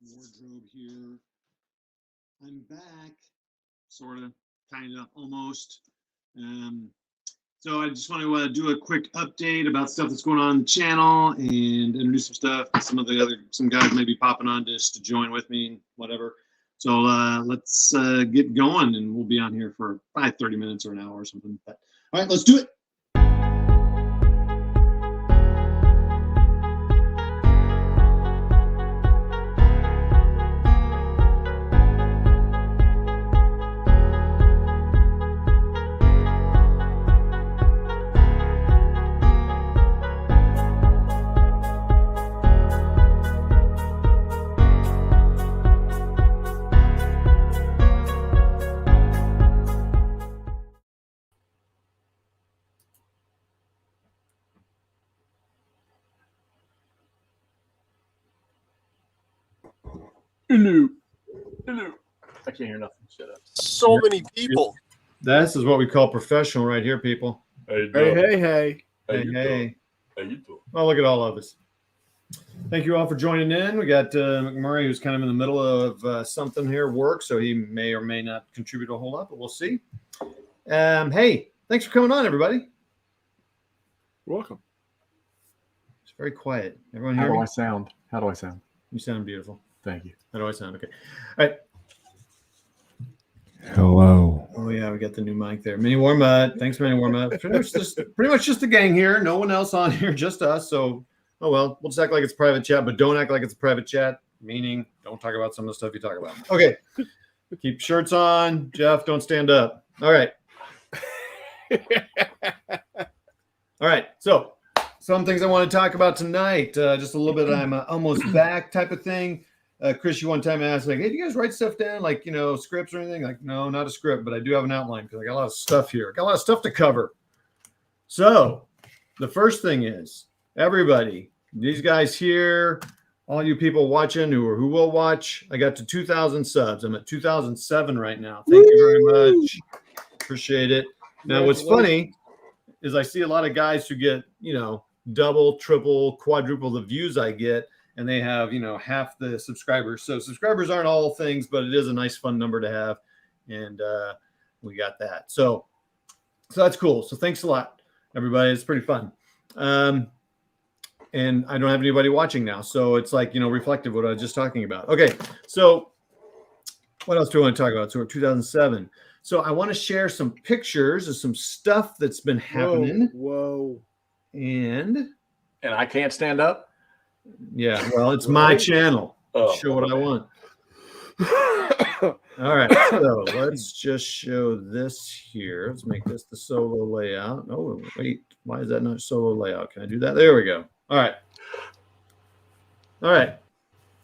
wardrobe here. I'm back, sort of, kind of, almost. Um, so I just want to do a quick update about stuff that's going on the channel and introduce some stuff. Some guys may be popping on just to join with me and whatever. So let's get going, and we'll be on here for 30 minutes or an hour or something like that. All right, let's do it. Hello. Hello. I can't hear nothing. Shut up. So many people. This is what we call professional right here, people. Hey, Hey. How you doing? Well, look at all of us. Thank you all for joining in. We got McMurray, who's kind of in the middle of something here, work, so he may or may not contribute a whole lot, but we'll see. Hey, thanks for coming on, everybody. You're welcome. It's very quiet. Everyone hear me? How do I sound? You sound beautiful. Thank you. How do I sound? Okay. All right. Hello. Oh yeah, we got the new mic there. Mini warm up. Thanks, Mini warm up. Pretty much just the gang here. No one else on here, just us. So, oh well, we'll just act like it's a private chat, but don't act like it's a private chat. Meaning, don't talk about some of the stuff you talk about. Okay. Keep shirts on. Jeff, don't stand up. All right. All right. So, some things I want to talk about tonight. Just a little bit. I'm almost back type of thing. Chris, you one time asked, like, hey, do you guys write stuff down, like, scripts or anything? Like, no, not a script, but I do have an outline because I got a lot of stuff here. Got a lot of stuff to cover. So the first thing is, everybody, these guys here, all you people watching who will watch, I got to 2,000 subs. I'm at 2,007 right now. Thank you very much. Appreciate it. Now, what's funny is I see a lot of guys who get, double, triple, quadruple the views I get, and they have, half the subscribers. So subscribers aren't all things, but it is a nice, fun number to have. And we got that. So that's cool. So thanks a lot, everybody. It's pretty fun. And I don't have anybody watching now. So it's like, reflective of what I was just talking about. Okay. So what else do I want to talk about? So we're 2007. So I want to share some pictures of some stuff that's been happening. Whoa. And I can't stand up? Yeah, well, it's my channel. Show what I want. All right, so let's just show this here. Let's make this the solo layout. Oh, wait, why is that not solo layout? Can I do that? There we go. All right.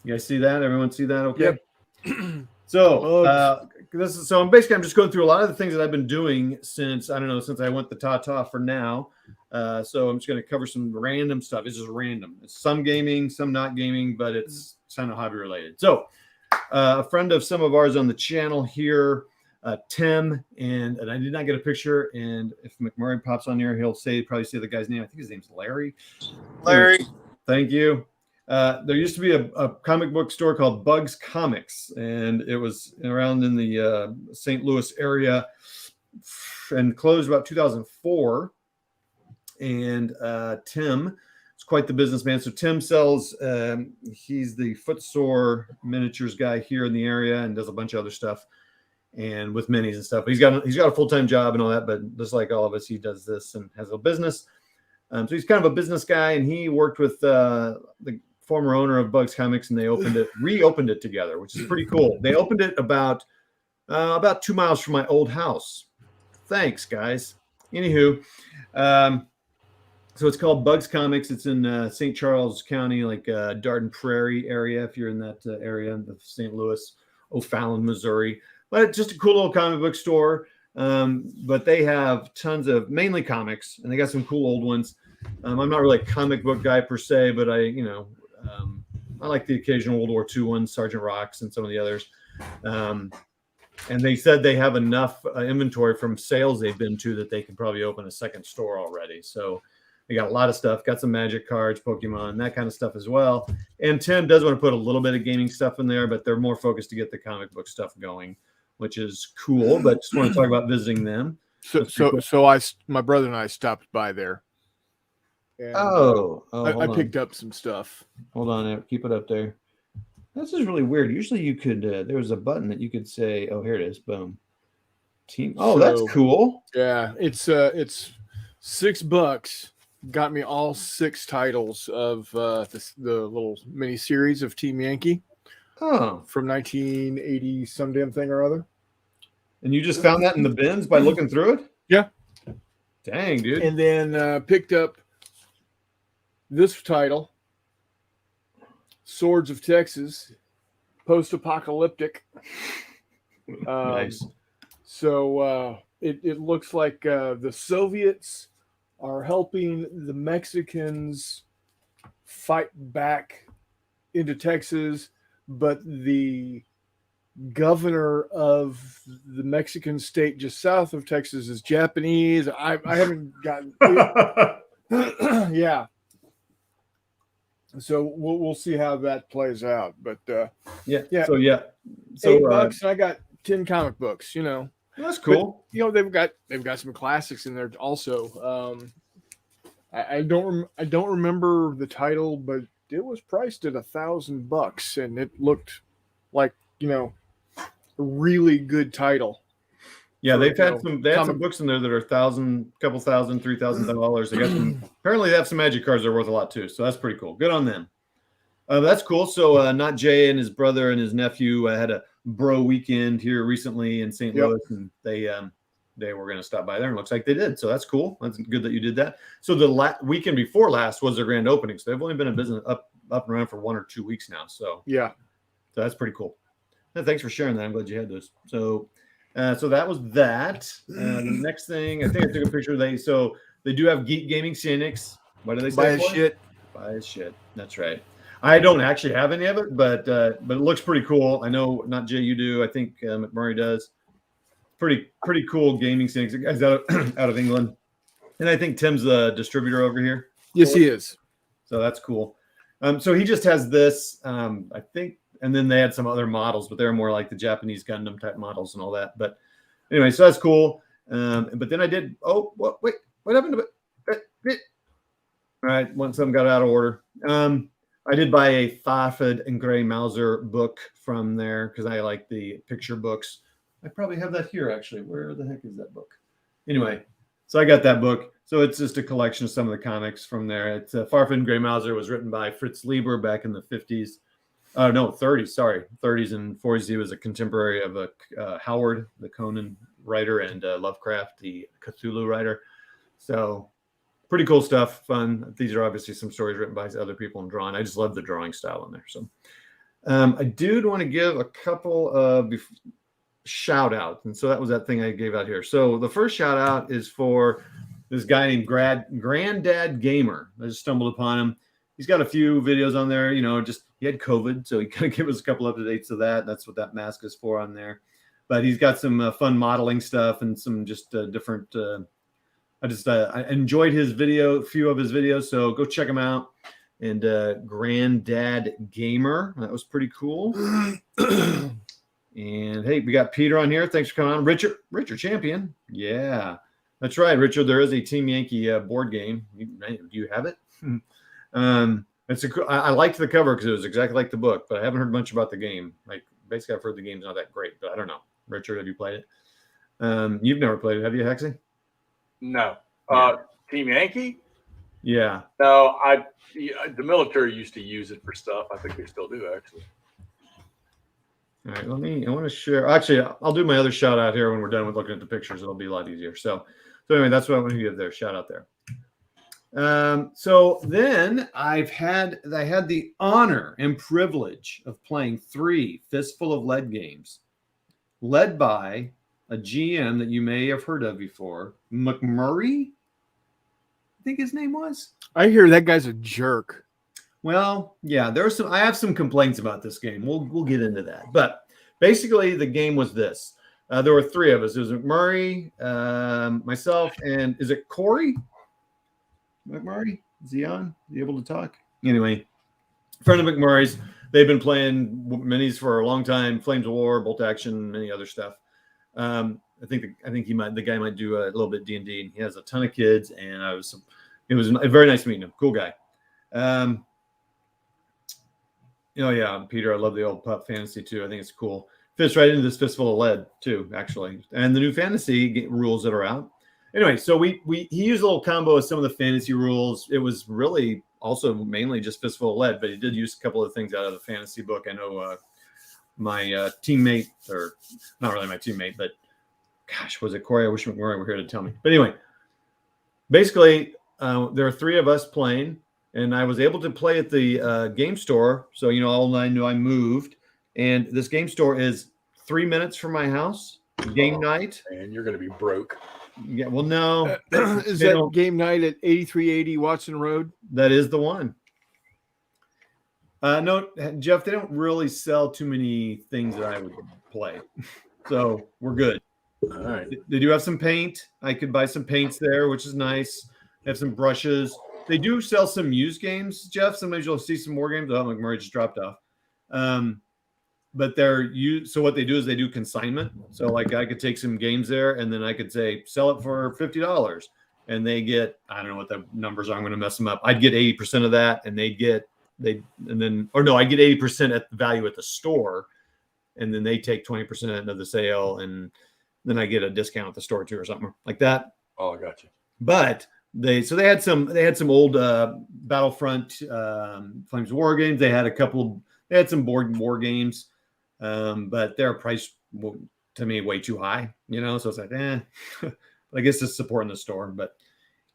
You guys see that? Everyone see that? Okay. Yep. So I'm just going through a lot of the things that I've been doing since I went the Tata for now. So I'm just going to cover some random stuff. It's just random. It's some gaming, some not gaming, but it's kind of hobby related. So a friend of some of ours on the channel here, Tim, and I did not get a picture. And if McMurray pops on here, he'll probably say the guy's name. I think his name's Larry. Larry. Thank you. There used to be a comic book store called Bugs Comics, and it was around in the St. Louis area and closed about 2004. And Tim is quite the businessman. So Tim sells, he's the footsore miniatures guy here in the area and does a bunch of other stuff and with minis and stuff. He's got a full-time job and all that, but just like all of us, he does this and has a business. So he's kind of a business guy, and he worked with the former owner of Bugs Comics, and they reopened it together, which is pretty cool. They opened it about 2 miles from my old house. Thanks, guys. Anywho, so it's called Bugs Comics. It's in St. Charles County, like Darden Prairie area, if you're in that area of St. Louis, O'Fallon, Missouri. But just a cool little comic book store. But they have tons of mainly comics, and they got some cool old ones. I'm not really a comic book guy per se, but I like the occasional World War II ones, Sergeant Rocks and some of the others. And they said they have enough inventory from sales they've been to that they could probably open a second store already. So They got a lot of stuff. Got some Magic cards, Pokemon, that kind of stuff as well. And Tim does want to put a little bit of gaming stuff in there, but they're more focused to get the comic book stuff going, which is cool. But just want to talk about visiting them. My brother and I stopped by there. And, I picked up some stuff. Hold on, keep it up there. This is really weird. Usually you could, there was a button that you could say, oh, here it is. Boom. Team. Oh, that's cool. Yeah, it's $6. Got me all 6 titles of the little mini series of Team Yankee. Oh, from 1980 some damn thing or other. And you just found that in the bins by looking through it? Yeah. Dang, dude. And then picked up this title, Swords of Texas, post-apocalyptic. Nice. So it looks like the Soviets are helping the Mexicans fight back into Texas, but the governor of the Mexican state just south of Texas is Japanese. I haven't gotten yeah. So we'll see how that plays out. But yeah. So $8 and I got 10 comic books, That's cool. But, they've got some classics in there also. I don't remember the title, but it was priced at $1,000 and it looked like, a really good title. Yeah, they've had some books in there that are $1,000, couple thousand, $3,000. They got some. Apparently, they have some Magic cards that are worth a lot too. So that's pretty cool. Good on them. That's cool. So, Not Jay and his brother and his nephew had a bro weekend here recently in St. Louis, and they were going to stop by there, and it looks like they did. So that's cool. That's good that you did that. So the weekend before last was their grand opening. So they've only been in business up and around for 1 or 2 weeks now. So yeah, so that's pretty cool. Thanks for sharing that. I'm glad you had those. So that was that. The next thing, I think I took a picture. They do have Geek Gaming Cynics. What do they say? Buy his shit. Buy his shit. That's right. I don't actually have any of it, but it looks pretty cool. I know Not Jay, you do. I think McMurray does. Pretty cool gaming Cynics. The guy's out of England, and I think Tim's the distributor over here. Yes, he is. So that's cool. So he just has this, I think. And then they had some other models, but they're more like the Japanese Gundam type models and all that. But anyway, so that's cool. But then I did. Oh, what happened to it? All right, once some got out of order. I did buy a Farfod and Gray Mauser book from there because I like the picture books. I probably have that here actually. Where the heck is that book? Anyway, so I got that book. So it's just a collection of some of the comics from there. It's Farfod and Gray Mauser was written by Fritz Lieber back in the 50s. 30s, sorry. 30s and 40s. He was a contemporary of Howard, the Conan writer, and Lovecraft, the Cthulhu writer. So pretty cool stuff, fun. These are obviously some stories written by other people and drawn. I just love the drawing style in there. So I do want to give a couple of shout outs. And so that was that thing I gave out here. So the first shout out is for this guy named Granddad Gamer. I just stumbled upon him. He's got a few videos on there, just he had COVID, so he kind of gave us a couple updates of that. That's what that mask is for on there. But he's got some fun modeling stuff and some just different. I enjoyed his video, a few of his videos, so go check him out. And Granddad Gamer, that was pretty cool. And hey, we got Peter on here. Thanks for coming on. Richard Champion. Yeah, that's right, Richard. There is a Team Yankee board game. Do you have it? I liked the cover because it was exactly like the book, but I haven't heard much about the game. Like basically, I've heard the game's not that great, but I don't know. Richard, have you played it? You've never played it, have you, Hexy? No. Team Yankee? Yeah. No, the military used to use it for stuff. I think they still do, actually. All right, I want to share. Actually, I'll do my other shout out here when we're done with looking at the pictures. It'll be a lot easier. So anyway, that's what I want to give there. Shout out there. So then I had the honor and privilege of playing 3 Fistful of Lead games, led by a GM that you may have heard of before, McMurray, I think his name was. I hear that guy's a jerk. Well, yeah, I have some complaints about this game. We'll get into that. But basically the game was this. There were 3 of us. It was McMurray, myself, and is it Corey? McMurray? Is he on? Is he able to talk? Anyway, friend of McMurray's. They've been playing minis for a long time. Flames of War, Bolt Action, many other stuff. I think the guy might do a little bit D&D. He has a ton of kids, and it was a very nice meeting him. Cool guy. Yeah, Peter, I love the old Pup Fantasy too. I think it's cool. Fits right into this Fistful of Lead too, actually, and the new fantasy rules that are out. Anyway, so he used a little combo of some of the fantasy rules. It was really also mainly just Fistful of Lead, but he did use a couple of things out of the fantasy book. I know my teammate, or not really my teammate, but gosh, was it Corey? I wish McMurray were here to tell me. But anyway, basically, there are three of us playing, and I was able to play at the game store. So, all I knew I moved, and this game store is 3 minutes from my house. Game night. And you're going to be broke. Yeah, well, no. Is that game night at 8380 Watson Road? That is the one. No, Jeff, they don't really sell too many things that I would play. So we're good. All right. They do have some paint. I could buy some paints there, which is nice. They have some brushes. They do sell some used games, Jeff. Sometimes you'll see some more games. Oh, McMurray just dropped off. But so what they do is they do consignment. So like I could take some games there, and then I could say sell it for $50, and they get, I don't know what the numbers are. I'm going to mess them up. I'd get 80% of that, and I'd get 80% at the value at the store, and then they take 20% of the sale, and then I get a discount at the store too, or something like that. Oh, I got you. But they had some old Battlefront Flames of War games. They had some board war games. But they're priced to me way too high, so it's like, I guess it's supporting the store. But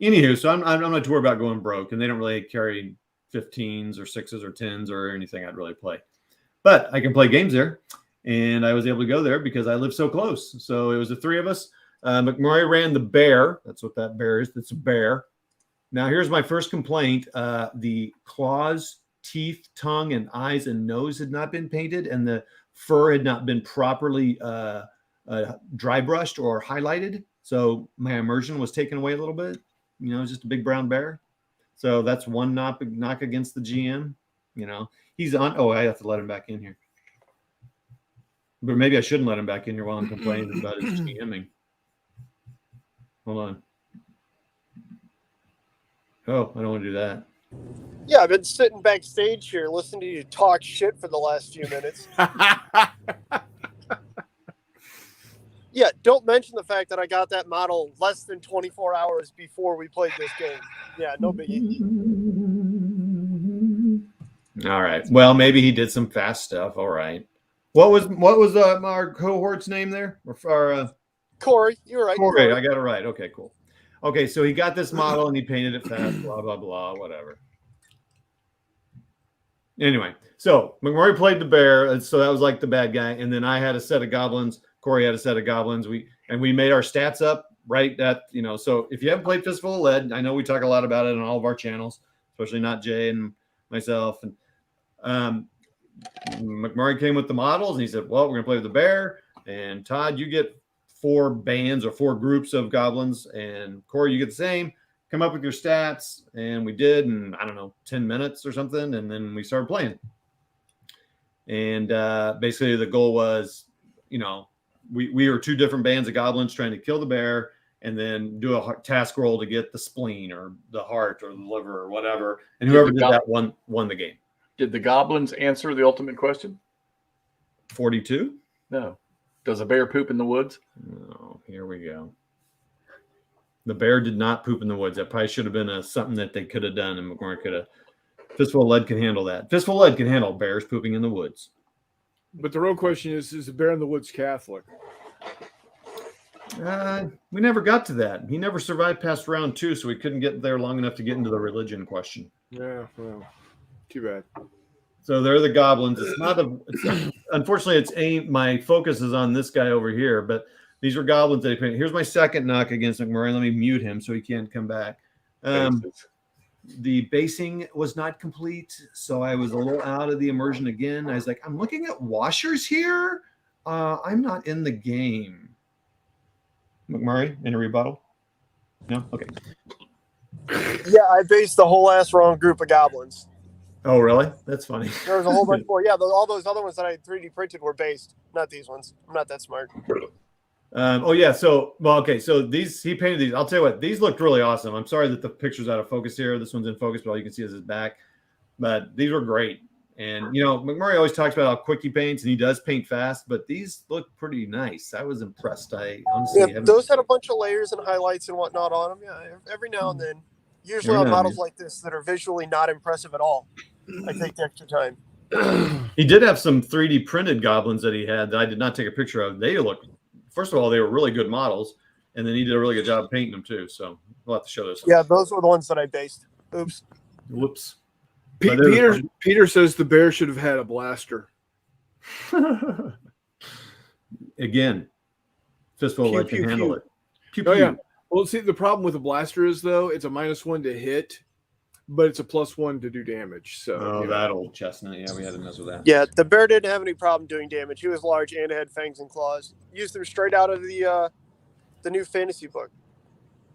anywho, so I'm not too worried about going broke, and they don't really carry 15s or 6s or 10s or anything I'd really play. But I can play games there, and I was able to go there because I live so close. So it was the three of us. McMurray ran the bear. That's what that bear is. That's a bear. Now here's my first complaint. The claws, teeth, tongue, and eyes and nose had not been painted, and the fur had not been properly dry brushed or highlighted. So my immersion was taken away a little bit. Just a big brown bear. So that's one knock against the GM. He's on. Oh, I have to let him back in here. But maybe I shouldn't let him back in here while I'm complaining about his GMing. Hold on. Oh, I don't want to do that. Yeah, I've been sitting backstage here listening to you talk shit for the last few minutes. Yeah, don't mention the fact that I got that model less than 24 hours before we played this game. Yeah, no biggie. All right. Well, maybe he did some fast stuff. All right. What was our cohort's name there? Or Corey, you're right. Corey, I got it right. Okay, cool. Okay, so he got this model and he painted it fast, blah, blah, blah, whatever. Anyway, so McMurray played the bear, and so that was like the bad guy. And then I had a set of goblins. Corey had a set of goblins. We made our stats up right at, so if you haven't played Fistful of Lead, I know we talk a lot about it on all of our channels, especially not Jay and myself. And McMurray came with the models, and he said, well, we're going to play with the bear. And Todd, you get 4 bands or 4 groups of goblins, and Corey, you get the same. Come up with your stats, and we did in, I don't know, 10 minutes or something, and then we started playing. And basically the goal was, we were 2 different bands of goblins trying to kill the bear and then do a task roll to get the spleen or the heart or the liver or whatever, and whoever did that won the game. Did the goblins answer the ultimate question? 42? No. Does a bear poop in the woods? Oh, here we go. The bear did not poop in the woods. That probably should have been something that they could have done, and McMurray could have. Fistful of Lead can handle that. Fistful of Lead can handle bears pooping in the woods. But the real question is the bear in the woods Catholic? We never got to that. He never survived past round 2, so we couldn't get there long enough to get into the religion question. Yeah, well, too bad. So they're the goblins. Unfortunately, my focus is on this guy over here, but these were goblins that he painted. Here's my second knock against McMurray. Let me mute him so he can't come back. The basing was not complete, so I was a little out of the immersion again. I was like, I'm looking at washers here. I'm not in the game. McMurray, in a rebuttal? No? Okay. Yeah, I based the whole ass wrong group of goblins. Oh, really? That's funny. There was a whole bunch more. Yeah, all those other ones that I 3D printed were based, not these ones. I'm not that smart. Oh yeah. So okay. So he painted these. I'll tell you what, these looked really awesome. I'm sorry that the picture's out of focus here. This one's in focus, but all you can see is his back. But these were great. And McMurray always talks about how quick he paints, and he does paint fast. But these look pretty nice. I was impressed. I honestly those had a bunch of layers and highlights and whatnot on them. Yeah, every now and then. Usually on models like this that are visually not impressive at all, I take the extra time. He did have some 3D printed goblins that he had that I did not take a picture of. They look, first of all, they were really good models, and then he did a really good job of painting them too. So we'll have to show those. Yeah, those were the ones that I based. Oops. Whoops. Peter says the bear should have had a blaster. Again, Fistful like can handle it. Pew, Oh pew. yeah. Well, see, the problem with a blaster is though it's a -1 to hit, but it's a +1 to do damage. So that old chestnut. Yeah, we had to mess with that. Yeah, the bear didn't have any problem doing damage. He was large and had fangs and claws. Used them straight out of the new fantasy book,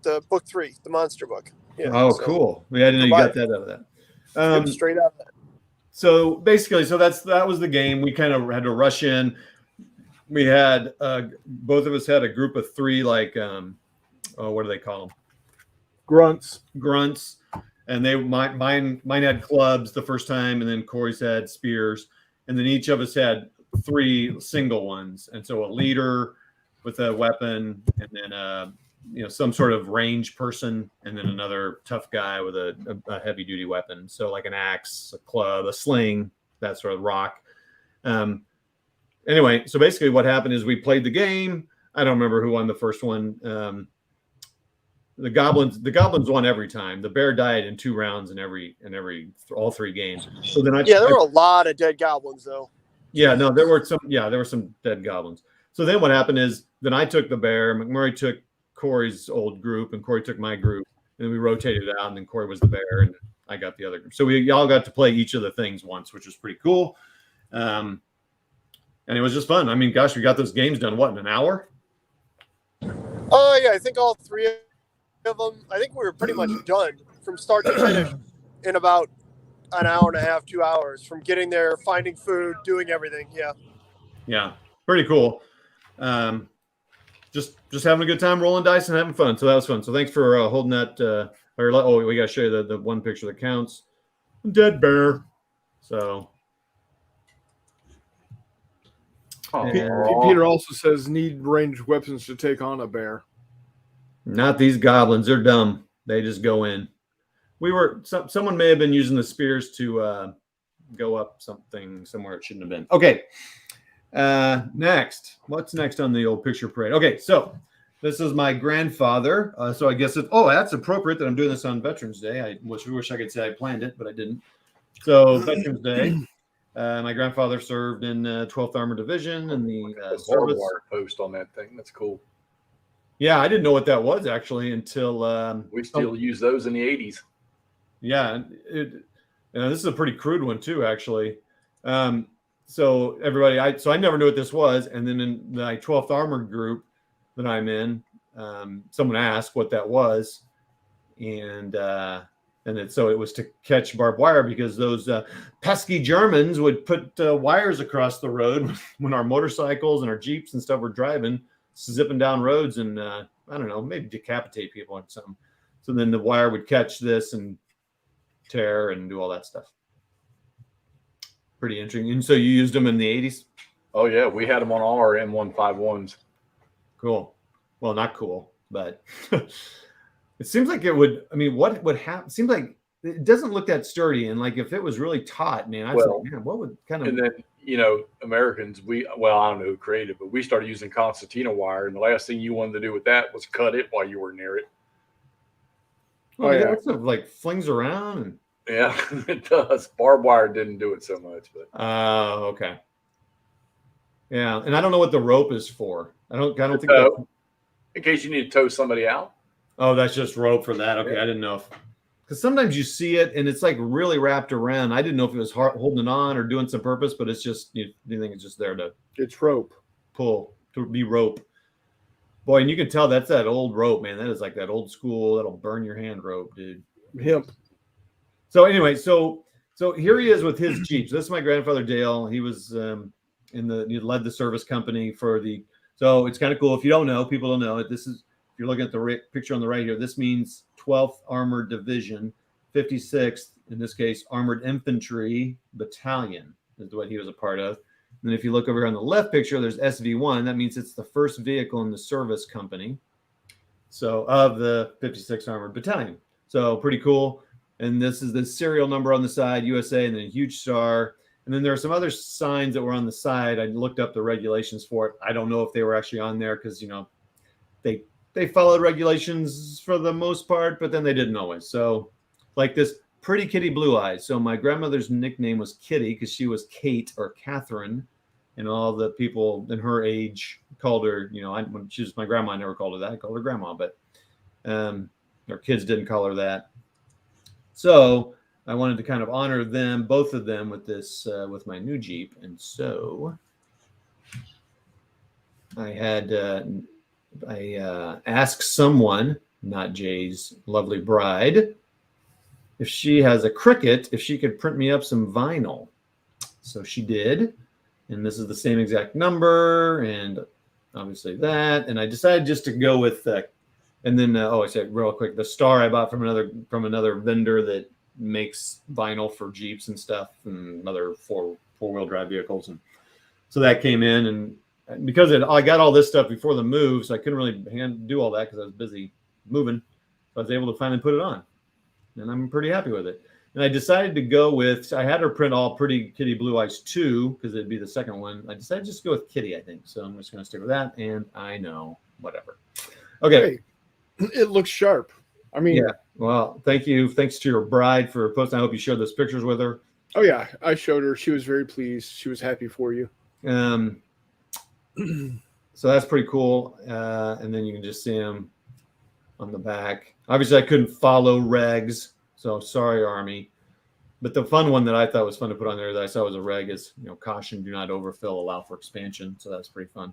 the book 3, the monster book. Yeah. Oh, so, cool. I didn't know you got that out of that. Straight out of that. So basically, that was the game. We kind of had to rush in. We had both of us had a group of 3, like what do they call them? Grunts. And mine had clubs the first time, and then Corey's had spears, and then each of us had 3 single ones. And so a leader with a weapon, and then some sort of range person, and then another tough guy with a heavy duty weapon. So like an axe, a club, a sling, that sort of rock. Anyway, so basically what happened is we played the game. I don't remember who won the first one. The goblins won every time. The bear died in 2 rounds in all 3 games. So then there were a lot of dead goblins though. Yeah, no, there were some dead goblins. So then what happened is then I took the bear, McMurray took Corey's old group, and Corey took my group, and we rotated it out, and then Corey was the bear, and I got the other group. So we all got to play each of the things once, which was pretty cool. And it was just fun. I mean, gosh, we got those games done, what, in an hour? Oh, yeah, I think all 3 of them, I think we were pretty much done from start to finish in about an hour and a half, 2 hours from getting there, finding food, doing everything. Yeah. Yeah, pretty cool. Just having a good time, rolling dice and having fun. So that was fun. So thanks for holding that. We got to show you the one picture that counts. Dead bear. So. Peter also says need ranged weapons to take on a bear. Not these goblins. They're dumb. They just go in. Someone may have been using the spears to go up something somewhere it shouldn't have been. Okay. Next. What's next on the old picture parade? Okay, so this is my grandfather. So I guess that's appropriate that I'm doing this on Veterans Day. I wish I could say I planned it, but I didn't. So Veterans Day. My grandfather served in 12th Armored Division and the barbed wire post on that thing. That's cool. Yeah, I didn't know what that was actually until we still use those in the 80s. Yeah, this is a pretty crude one too, actually. So everybody, I never knew what this was, and then in the 12th Armored group that I'm in, someone asked what that was, and it was to catch barbed wire because those pesky Germans would put wires across the road when our motorcycles and our Jeeps and stuff were driving, zipping down roads, and I don't know, maybe decapitate people or something. So then the wire would catch this and tear and do all that stuff. Pretty interesting. And so you used them in the 80s? Oh yeah, we had them on all our M151s. Cool. Well, not cool, but it seems like it would. I mean, what would happen? Seems like it doesn't look that sturdy, and like if it was really taut, man, I'd say, man, what would kind of? And then Americans, I don't know who created, but we started using concertina wire, and the last thing you wanted to do with that was cut it while you were near it. Oh yeah, it sort of like flings around and. Yeah, it does. Barbed wire didn't do it so much, but. Oh, okay. Yeah, and I don't know what the rope is for. I don't think. In case you need to tow somebody out. Oh, that's just rope for that. Okay, I didn't know because sometimes you see it and it's like really wrapped around. I didn't know if it was holding it on or doing some purpose, but it's just you think it's just there to. It's rope. Pull to be rope. Boy, and you can tell that's that old rope, man. That is like that old school that'll burn your hand rope, dude. hemp. So anyway, so here he is with his Jeeps. This is my grandfather Dale. He was he led the service company for the. So it's kind of cool. If you don't know, people don't know it. This is, if you're looking at the picture on the right here, this means 12th Armored Division, 56th, in this case, Armored Infantry Battalion is what he was a part of. And then if you look over here on the left picture, there's SV1. That means it's the first vehicle in the service company. So of the 56th Armored Battalion. So pretty cool. And this is the serial number on the side, USA, and then a huge star. And then there are some other signs that were on the side. I looked up the regulations for it. I don't know if they were actually on there because, they followed regulations for the most part, but then they didn't always. So like this pretty kitty blue eyes. So my grandmother's nickname was Kitty because she was Kate or Catherine. And all the people in her age called her, when she was my grandma, I never called her that. I called her grandma, but our kids didn't call her that. So I wanted to kind of honor them, both of them, with this, with my new Jeep. And so I had, I asked someone, not Jay's lovely bride, if she has a Cricut, if she could print me up some vinyl. So she did. And this is the same exact number. And obviously that. And I decided just to go with, and then, I said real quick, the star I bought from another vendor that makes vinyl for Jeeps and stuff and other four-wheel drive vehicles. And so that came in, and because I got all this stuff before the move, so I couldn't really do all that because I was busy moving. So I was able to finally put it on, and I'm pretty happy with it. And I decided to go with, I had her print all Pretty Kitty Blue Eyes 2 because it'd be the second one. I decided just to go with Kitty, I think. So I'm just going to stick with that, and I know, whatever. Okay. Hey, it looks sharp. I mean, yeah. Well, thank you. Thanks to your bride for posting. I hope you shared those pictures with her. Oh yeah, I showed her. She was very pleased. She was happy for you. So that's pretty cool. And then you can just see them on the back. Obviously, I couldn't follow regs, so sorry, Army. But the fun one that I thought was fun to put on there that I saw was a reg is, caution, do not overfill, allow for expansion. So that's pretty fun.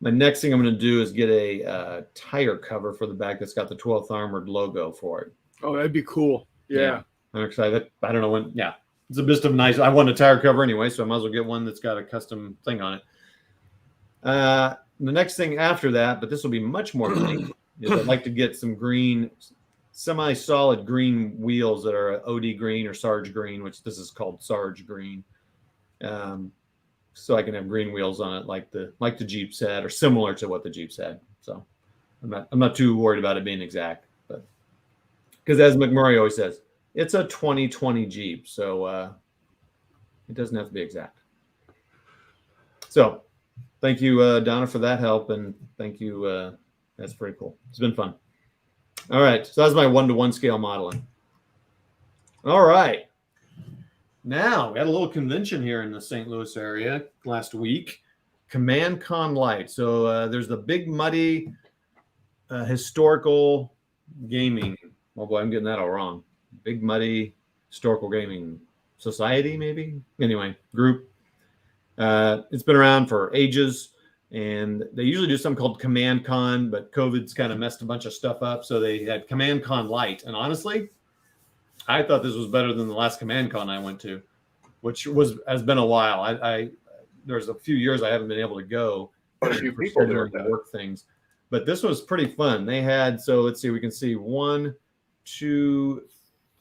My next thing I'm going to do is get a tire cover for the back that's got the 12th Armored logo for it. Oh, that'd be cool. Yeah. I'm excited. I don't know when. Yeah, it's a bit of nice. I want a tire cover anyway, so I might as well get one that's got a custom thing on it. The next thing after that, but this will be much more pink, is I'd like to get some green, semi-solid green wheels that are OD green or Sarge green, which this is called Sarge green. So I can have green wheels on it, like the Jeeps had, or similar to what the Jeeps had. So I'm not too worried about it being exact, but because as McMurray always says, it's a 2020 Jeep, so it doesn't have to be exact. So thank you, Donna, for that help, and thank you. That's pretty cool. It's been fun. All right, so that's my 1-to-1 scale modeling. All right. Now, we had a little convention here in the St. Louis area last week, Command Con Light. So there's the Big Muddy Historical Gaming. Oh boy, I'm getting that all wrong. Big Muddy Historical Gaming Society, maybe? Anyway, group. It's been around for ages, and they usually do something called Command Con, but COVID's kind of messed a bunch of stuff up, so they had Command Con Light. And honestly, I thought this was better than the last Command Con I went to, which has been a while. There's a few years I haven't been able to go. A few people there work things, but this was pretty fun. They had, so let's see, we can see 1, 2,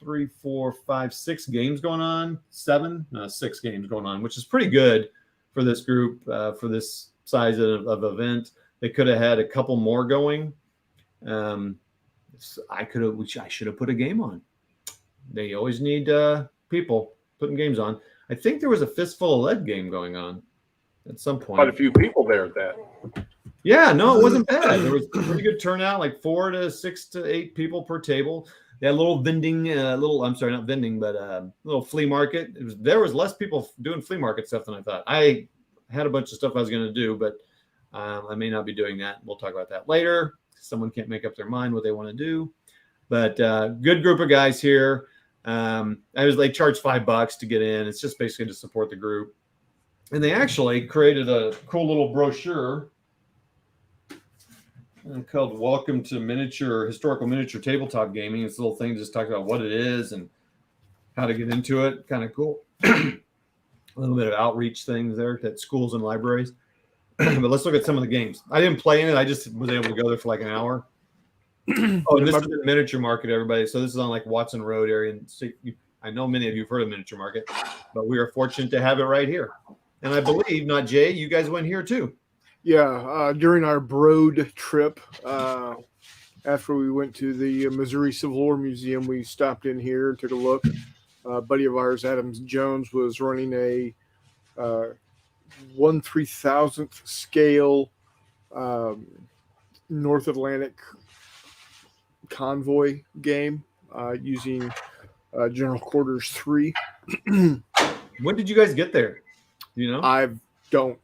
3, 4, 5, 6 games going on. 6 games going on, which is pretty good for this group, for this size of event. They could have had a couple more going. I should have put a game on. They always need people putting games on. I think there was a Fistful of Lead game going on at some point. Quite a few people there at that. Yeah, no, it wasn't bad. There was pretty good turnout, like 4 to 6 to 8 people per table. They had a little vending, not vending, but little flea market. There was less people doing flea market stuff than I thought. I had a bunch of stuff I was going to do, but I may not be doing that. We'll talk about that later. Someone can't make up their mind what they want to do. But good group of guys here. They charge $5 to get in. It's just basically to support the group. And they actually created a cool little brochure called Welcome to Historical Miniature Tabletop Gaming. It's a little thing just talks about what it is and how to get into it. Kind of cool. A little bit of outreach things there at schools and libraries. But let's look at some of the games. I didn't play in it. I just was able to go there for like an hour. Oh, and this is the miniature market, everybody. So this is on like Watson Road area. And so I know many of you have heard of Miniature Market, but we are fortunate to have it right here. And I believe, not Jay, you guys went here too. Yeah, during our Broad trip, after we went to the Missouri Civil War Museum, we stopped in here and took a look. A buddy of ours, Adam Jones, was running a 1/3000th scale North Atlantic convoy game using General Quarters 3. When did you guys get there? You know, I don't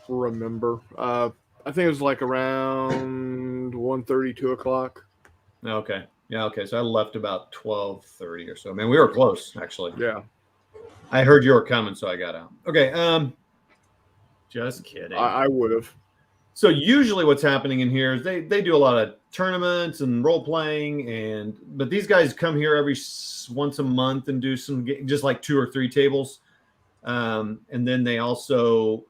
remember. I think it was like around 1:30, 2 o'clock. Okay. Yeah. Okay. So I left about 12:30 or so. Man, we were close actually. Yeah. I heard you were coming, so I got out. Okay. Just kidding. I would have. So usually what's happening in here is they do a lot of tournaments and role playing, but these guys come here once a month and do some just like 2 or 3 tables. And then they also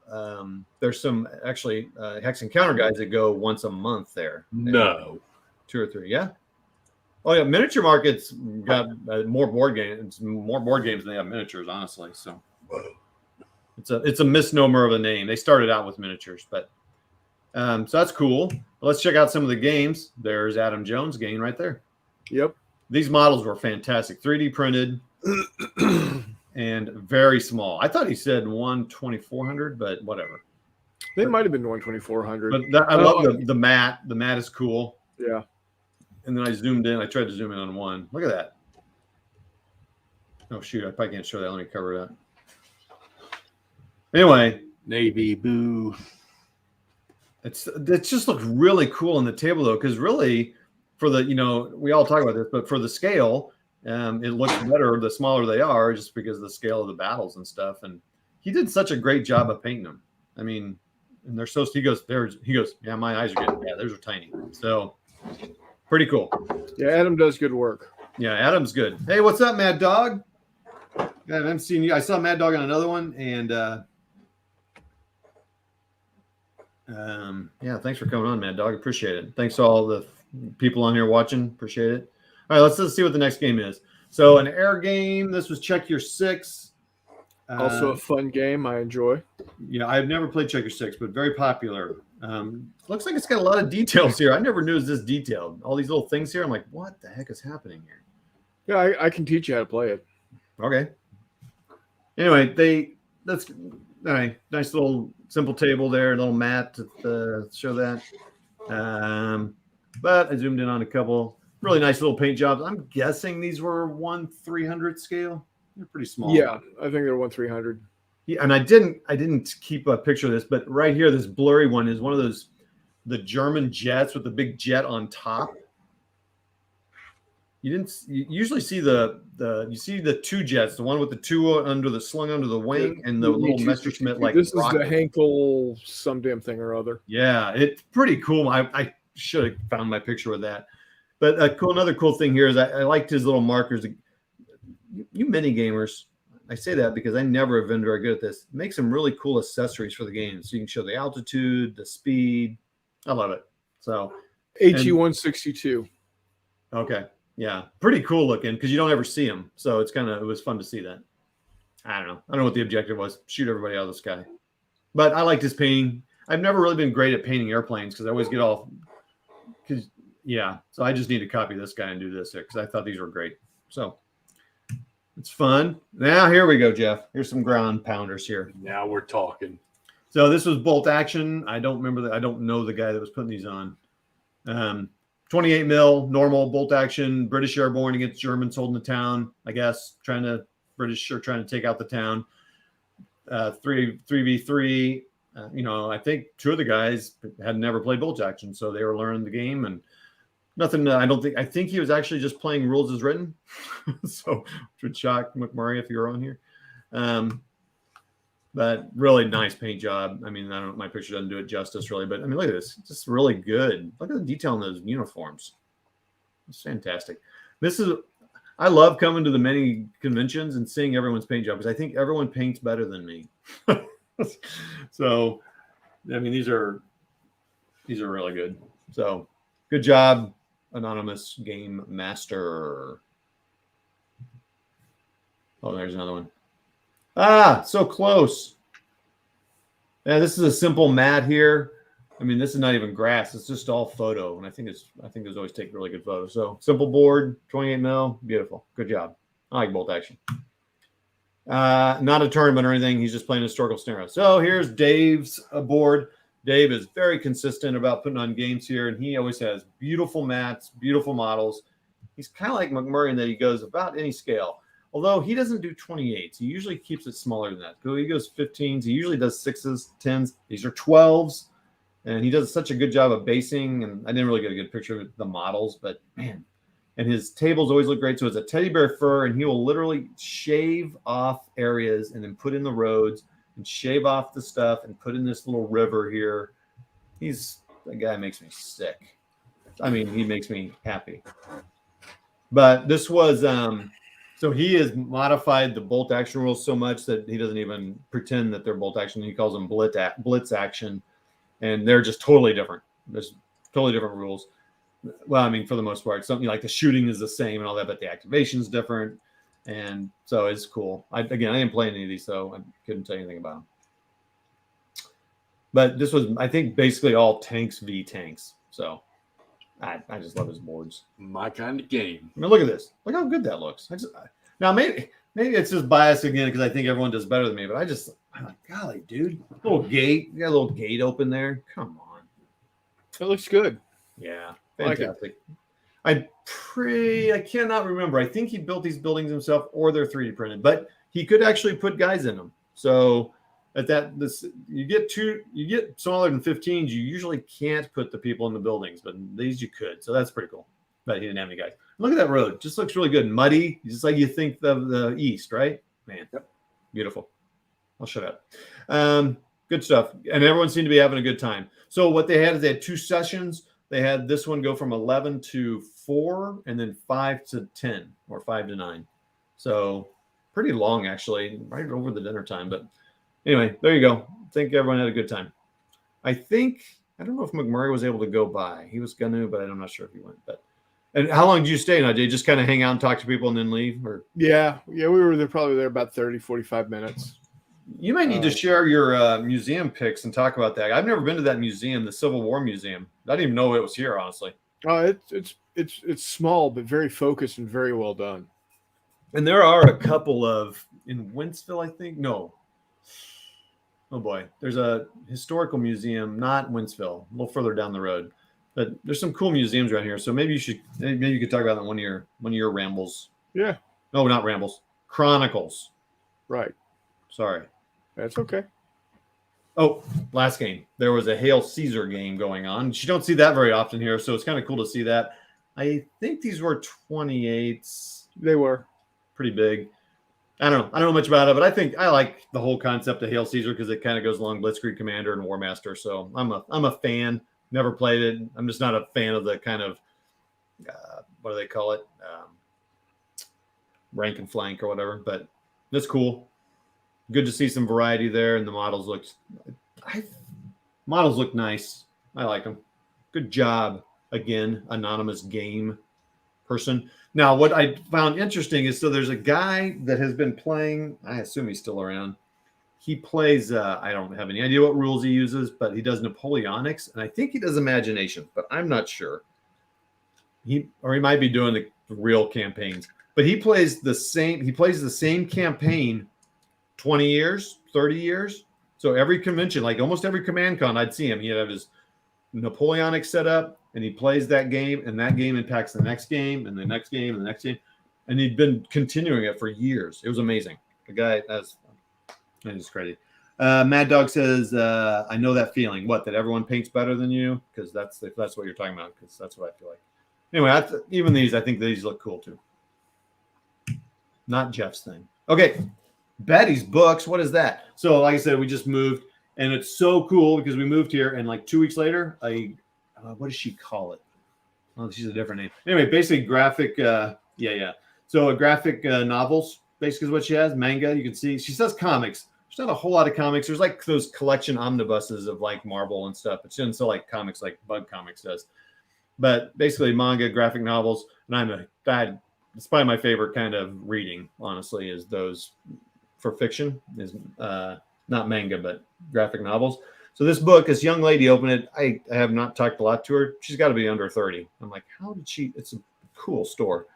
there's some actually Hex Encounter guys that go once a month there. No. 2 or 3, yeah. Oh yeah, Miniature Market's got more board games than they have miniatures, honestly. So it's a misnomer of a name. They started out with miniatures, but so that's cool. Let's check out some of the games. There's Adam Jones' game right there. Yep. These models were fantastic, 3D printed, and very small. I thought he said 1/2400, but whatever. They might have been 1/2400. But I love the mat. The mat is cool. Yeah. And then I zoomed in. I tried to zoom in on one. Look at that. Oh, shoot. I probably can't show that. Let me cover it up. Anyway. Navy boo. It just looks really cool on the table, though, because really, for the, we all talk about this, but for the scale, it looks better the smaller they are, just because of the scale of the battles and stuff. And he did such a great job of painting them. I mean, and they're so, he goes, yeah, my eyes are good. Yeah, theirs are tiny. So pretty cool. Yeah, Adam does good work. Yeah, Adam's good. Hey, what's up, Mad Dog? God, I haven't seen you. I saw Mad Dog on another one, and yeah, thanks for coming on, Mad Dog. Appreciate it. Thanks to all the people on here watching. Appreciate it. All right, let's see what the next game is. So an air game. This was Check Your Six. Also a fun game I enjoy. Yeah, I've never played Check Your Six, but very popular. Looks like it's got a lot of details here. I never knew it was this detailed. All these little things here. I'm like, what the heck is happening here? Yeah, I can teach you how to play it. Okay. Anyway, that's all right. Nice little simple table there, a little mat to show that. But I zoomed in on a couple really nice little paint jobs. I'm guessing these were 1/300 scale. They're pretty small. Yeah, I think they're 1/300. Yeah, and I didn't keep a picture of this, but right here, this blurry one is one of the German jets with the big jet on top. You usually see you see the 2 jets, the one with the 2 slung under the wing, and the little Messerschmitt like. This rocket. is the Henkel some damn thing or other. Yeah, it's pretty cool. I should have found my picture with that. But another cool thing here is I liked his little markers. You mini gamers, I say that because I never have been very good at this. Make some really cool accessories for the game, so you can show the altitude, the speed. I love it. So HE-162. Okay. Yeah, pretty cool looking because you don't ever see them. So it was fun to see that. I don't know what the objective was. Shoot everybody out of the sky. But I liked his painting. I've never really been great at painting airplanes because I always get off. So I just need to copy this guy and do this here because I thought these were great. So it's fun. Now here we go, Jeff. Here's some ground pounders here. Now we're talking. So this was bolt action. I don't know the guy that was putting these on. 28 mil, normal bolt action, British airborne against Germans holding the town, I guess, British are trying to take out the town. 3v3, I think 2 of the guys had never played bolt action, so they were learning the game and nothing. I think he was actually just playing rules as written. So, which would shock McMurray if you were on here. But really nice paint job. I mean, I don't know, my picture doesn't do it justice really, but I mean, look at this. It's just really good. Look at the detail in those uniforms. It's fantastic. I love coming to the many conventions and seeing everyone's paint job because I think everyone paints better than me. So, I mean, these are really good. So, good job, Anonymous Game Master. Oh, there's another one. Ah, so close. Yeah, this is a simple mat here. I mean, this is not even grass. It's just all photo. And I think those always take really good photos. So simple board, 28 mil. Beautiful. Good job. I like bolt action. Not a tournament or anything. He's just playing historical scenario. So here's Dave's board. Dave is very consistent about putting on games here. And he always has beautiful mats, beautiful models. He's kind of like McMurray in that he goes about any scale. Although he doesn't do 28s. He usually keeps it smaller than that. So he goes 15s. He usually does 6s, 10s. These are 12s. And he does such a good job of basing. And I didn't really get a good picture of the models, but man. And his tables always look great. So it's a teddy bear fur, and he will literally shave off areas and then put in the roads and shave off the stuff and put in this little river here. The guy makes me sick. I mean, he makes me happy. But this was... So he has modified the bolt action rules so much that he doesn't even pretend that they're bolt action. He calls them blitz action, and they're just totally different. There's totally different rules. Well, I mean, for the most part, something like the shooting is the same and all that, but the activation is different. And so it's cool. I didn't play any of these, so I couldn't tell you anything about them. But this was, I think, basically all tanks v tanks. So I just love his boards. My kind of game. I mean, look at this. Look how good that looks. Now maybe it's just bias again because I think everyone does better than me. But I'm like, golly, dude, little gate. You got a little gate open there. Come on. It looks good. Yeah, fantastic. I cannot remember. I think he built these buildings himself, or they're 3D printed. But he could actually put guys in them. So you get smaller than 15s, you usually can't put the people in the buildings, but these you could. So that's pretty cool. But he didn't have any guys. Look at that road. Just looks really good. Muddy, just like you think of the East, right? Man, yep. Beautiful. I'll shut up. Good stuff. And everyone seemed to be having a good time. So what they had 2 sessions. They had this one go from 11 to 4 and then 5 to 10 or 5 to 9. So pretty long, actually, right over the dinner time. But anyway, there you go. I think everyone had a good time. I don't know if McMurray was able to go by. He was going to, but I'm not sure if he went. And how long did you stay? Did you just kind of hang out and talk to people and then leave? Or Yeah, we were probably there about 30, 45 minutes. You might need to share your museum pics and talk about that. I've never been to that museum, the Civil War Museum. I didn't even know it was here, honestly. It's small, but very focused and very well done. And there are a couple in Wentzville, I think. No. Oh boy, there's a historical museum, not in Wentzville, a little further down the road. But there's some cool museums around here. So maybe you could talk about that one of your rambles. Yeah. No, not rambles. Chronicles. Right. Sorry. That's okay. Oh, last game. There was a Hail Caesar game going on. You don't see that very often here, so it's kind of cool to see that. I think these were 28s. They were. Pretty big. I don't know much about it, but I think I like the whole concept of Hail Caesar because it kind of goes along Blitzkrieg Commander and War Master. So I'm a fan. Never played it. I'm just not a fan of the kind of what do they call it? Rank and flank or whatever. But that's cool. Good to see some variety there, and the models look nice. I like them. Good job again, anonymous game person. Now, what I found interesting is there's a guy that has been playing. I assume he's still around. He plays. I don't have any idea what rules he uses, but he does Napoleonics, and I think he does Imagination, but I'm not sure. He might be doing the real campaigns, but he plays the same. He plays the same campaign. 20 years, 30 years. So every convention, like almost every command con, I'd see him. He'd have his Napoleonic set up, and he plays that game, and that game impacts the next game, and the next game, and the next game. And he'd been continuing it for years. It was amazing. The guy, that's crazy. Mad Dog says, I know that feeling. What, that everyone paints better than you? Because that's what you're talking about, because that's what I feel like. Anyway, even these, I think these look cool too. Not Jeff's thing. Okay. Betty's Books. What is that? So, like I said, we just moved, and it's so cool because we moved here, and like 2 weeks later, what does she call it? Oh, she's a different name. Anyway, basically graphic. So, graphic novels basically is what she has. Manga. You can see she says comics. There's not a whole lot of comics. There's like those collection omnibuses of like Marvel and stuff, but she doesn't sell like comics like Bug Comics does. But basically, manga, graphic novels, and it's probably my favorite kind of reading. Honestly, is those for fiction is not manga, but graphic novels. So this book, this young lady opened it. I have not talked a lot to her. She's got to be under 30. I'm like, how did she? It's a cool store.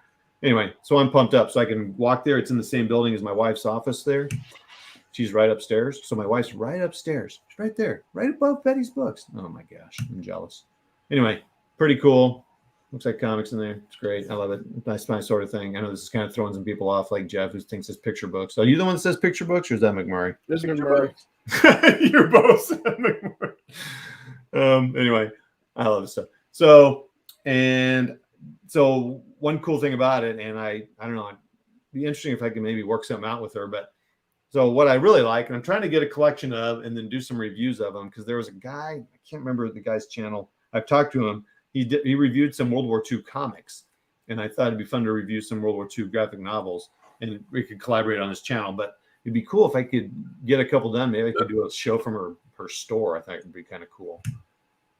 Anyway, so I'm pumped up so I can walk there. It's in the same building as my wife's office there. She's right upstairs. So my wife's right upstairs. She's right there, right above Betty's Books. Oh my gosh, I'm jealous. Anyway, pretty cool. Looks like comics in there. It's great. I love it. That's my sort of thing. I know this is kind of throwing some people off, like Jeff, who thinks it's picture books. Are you the one that says picture books, or is that McMurray? This is McMurray. You're both McMurray. Anyway, I love this stuff. So one cool thing about it, and I don't know, it'd be interesting if I can maybe work something out with her, but so what I really like, and I'm trying to get a collection of and then do some reviews of them, because there was a guy, I can't remember the guy's channel. I've talked to him. He reviewed some World War II comics, and I thought it'd be fun to review some World War II graphic novels, and we could collaborate on his channel. But it'd be cool if I could get a couple done. Maybe I could do a show from her store. I think it'd be kind of cool.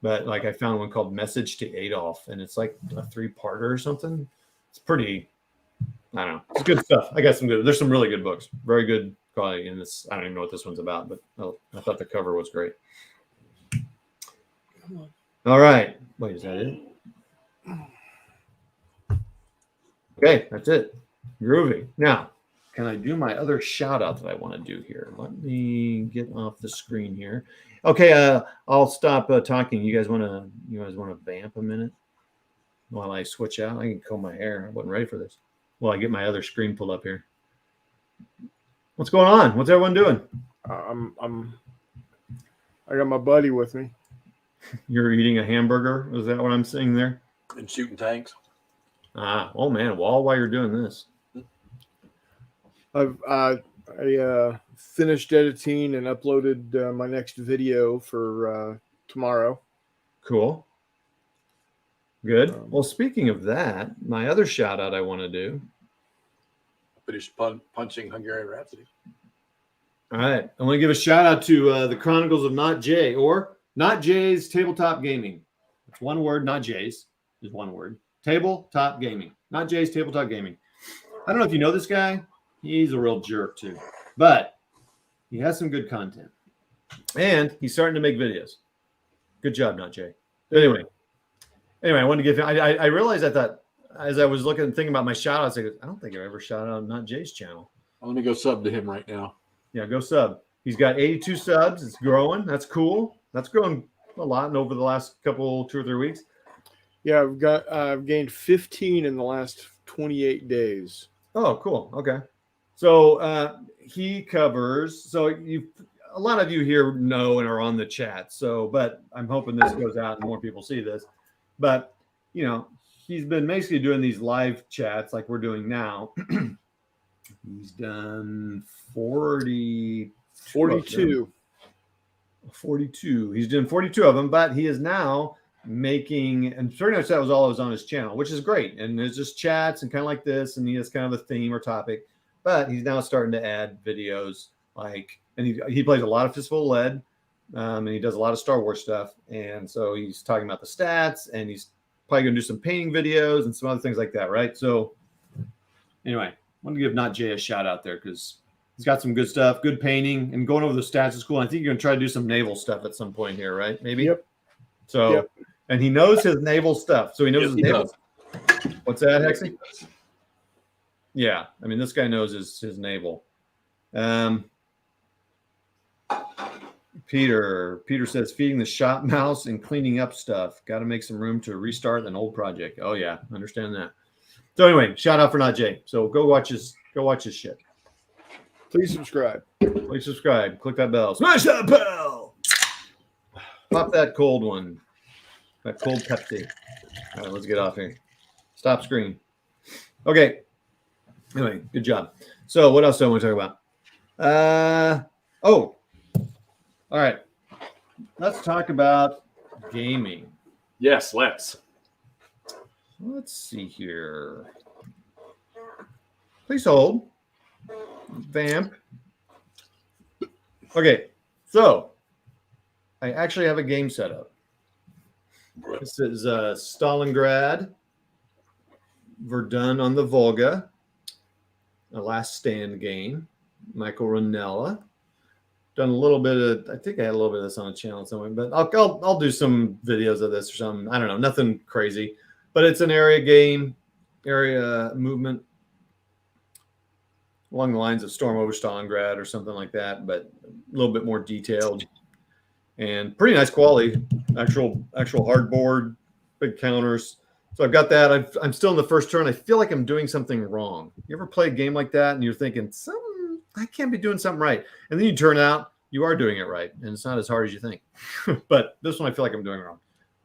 But like I found one called Message to Adolf, and it's like a 3-parter or something. It's pretty, I don't know. It's good stuff. I got there's some really good books. Very good quality. And I don't even know what this one's about, but I thought the cover was great. All right. Wait, is that it? Okay, that's it. Groovy. Now, can I do my other shout out that I want to do here? Let me get off the screen here. Okay, I'll stop talking. You guys want to vamp a minute while I switch out? I can comb my hair. I wasn't ready for this. Well, I get my other screen pulled up here. What's going on? What's everyone doing? I got my buddy with me. You're eating a hamburger? Is that what I'm seeing there? And shooting tanks. Oh man, while you're doing this. I finished editing and uploaded my next video for tomorrow. Cool. Good. Well, speaking of that, my other shout out I want to do. Finished punching Hungarian Rhapsody. All right. I want to give a shout out to the Chronicles of Not Jay, or Not Jay's Tabletop Gaming. It's one word, Not Jay's is one word. Tabletop Gaming. Not Jay's Tabletop Gaming. I don't know if you know this guy. He's a real jerk too. But he has some good content. And he's starting to make videos. Good job, Not Jay. But anyway, I wanted to give him, I realized, I thought, as I was looking and thinking about my shout outs, I don't think I've ever shouted out Not Jay's channel. Let me go sub to him right now. Yeah, go sub. He's got 82 subs. It's growing. That's cool. That's grown a lot over the last 2 or 3 weeks. Yeah, I've gained 15 in the last 28 days. Oh, cool. Okay. So he covers. So a lot of you here know and are on the chat. So, but I'm hoping this goes out and more people see this. But he's been basically doing these live chats like we're doing now. He's done 42. 42. He's doing 42 of them, but he is now making, and pretty much that was all that was on his channel, which is great. And there's just chats and kind of like this, and he has kind of a theme or topic. But he's now starting to add videos and he plays a lot of Fistful of Lead, and he does a lot of Star Wars stuff. And so he's talking about the stats, and he's probably going to do some painting videos and some other things like that, right? So anyway, I want to give Not Jay a shout out there because he's got some good stuff, good painting, and going over the stats is cool. I think you're going to try to do some naval stuff at some point here, right? Maybe? Yep. So, yep. And he knows his naval stuff. So he knows his naval stuff. What's that, Hexy? Yeah. I mean, this guy knows his naval. Peter says, feeding the shop mouse and cleaning up stuff. Got to make some room to restart an old project. Oh, yeah. Understand that. So anyway, shout out for Not Jay. So go watch his shit. Please subscribe. Please subscribe. Click that bell. Smash that bell. Pop that cold one. That cold Pepsi. All right, let's get off here. Stop screen. Okay. Anyway, good job. So what else do I want to talk about? Oh, all right. Let's talk about gaming. Yes, let's. Let's see here. Please hold. Vamp. Okay, so I actually have a game set up. This is Stalingrad, Verdun on the Volga, a last stand game. Michael Ranella. Done a little bit of, I think I had a little bit of this on the channel somewhere, but I'll do some videos of this or something. I don't know, nothing crazy, but it's an area game, area movement along the lines of Storm over Stalingrad or something like that, but a little bit more detailed and pretty nice quality. Actual hardboard, big counters. So I've got that. I'm still in the first turn. I feel like I'm doing something wrong. You ever play a game like that and you're thinking, I can't be doing something right. And then you turn out you are doing it right. And it's not as hard as you think. But this one I feel like I'm doing wrong.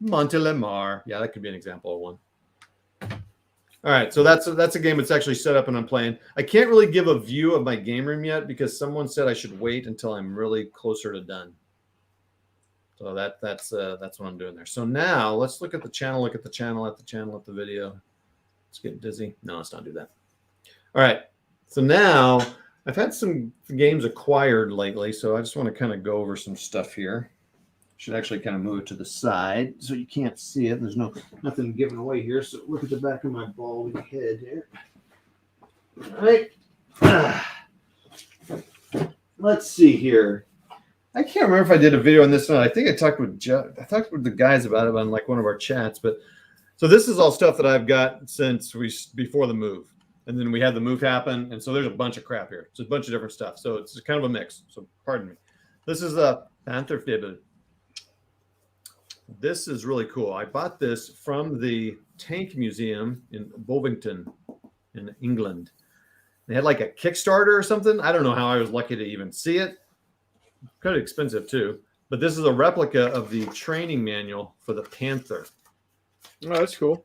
Montelimar. Yeah, that could be an example of one. All right, so that's a game that's actually set up and I'm playing. I can't really give a view of my game room yet because someone said I should wait until I'm really closer to done. So that's what I'm doing there. So now let's look at the channel, at the video. Let's get dizzy. No, let's not do that. All right, so now I've had some games acquired lately, so I just want to kind of go over some stuff here. Should actually kind of move it to the side so you can't see it. There's nothing given away here. So look at the back of my bald head here. All right. Let's see here. I can't remember if I did a video on this one. I think I talked with the guys about it on like one of our chats. But so this is all stuff that I've got since before the move, and then we had the move happen, and so there's a bunch of crap here. It's a bunch of different stuff. So it's kind of a mix. So pardon me. This is a Panther Fibble. This is really cool. I bought this from the Tank Museum in Bovington in England. They had like a Kickstarter or something. I don't know how I was lucky to even see it. Kind of expensive too. But this is a replica of the training manual for the Panther. Oh, that's cool.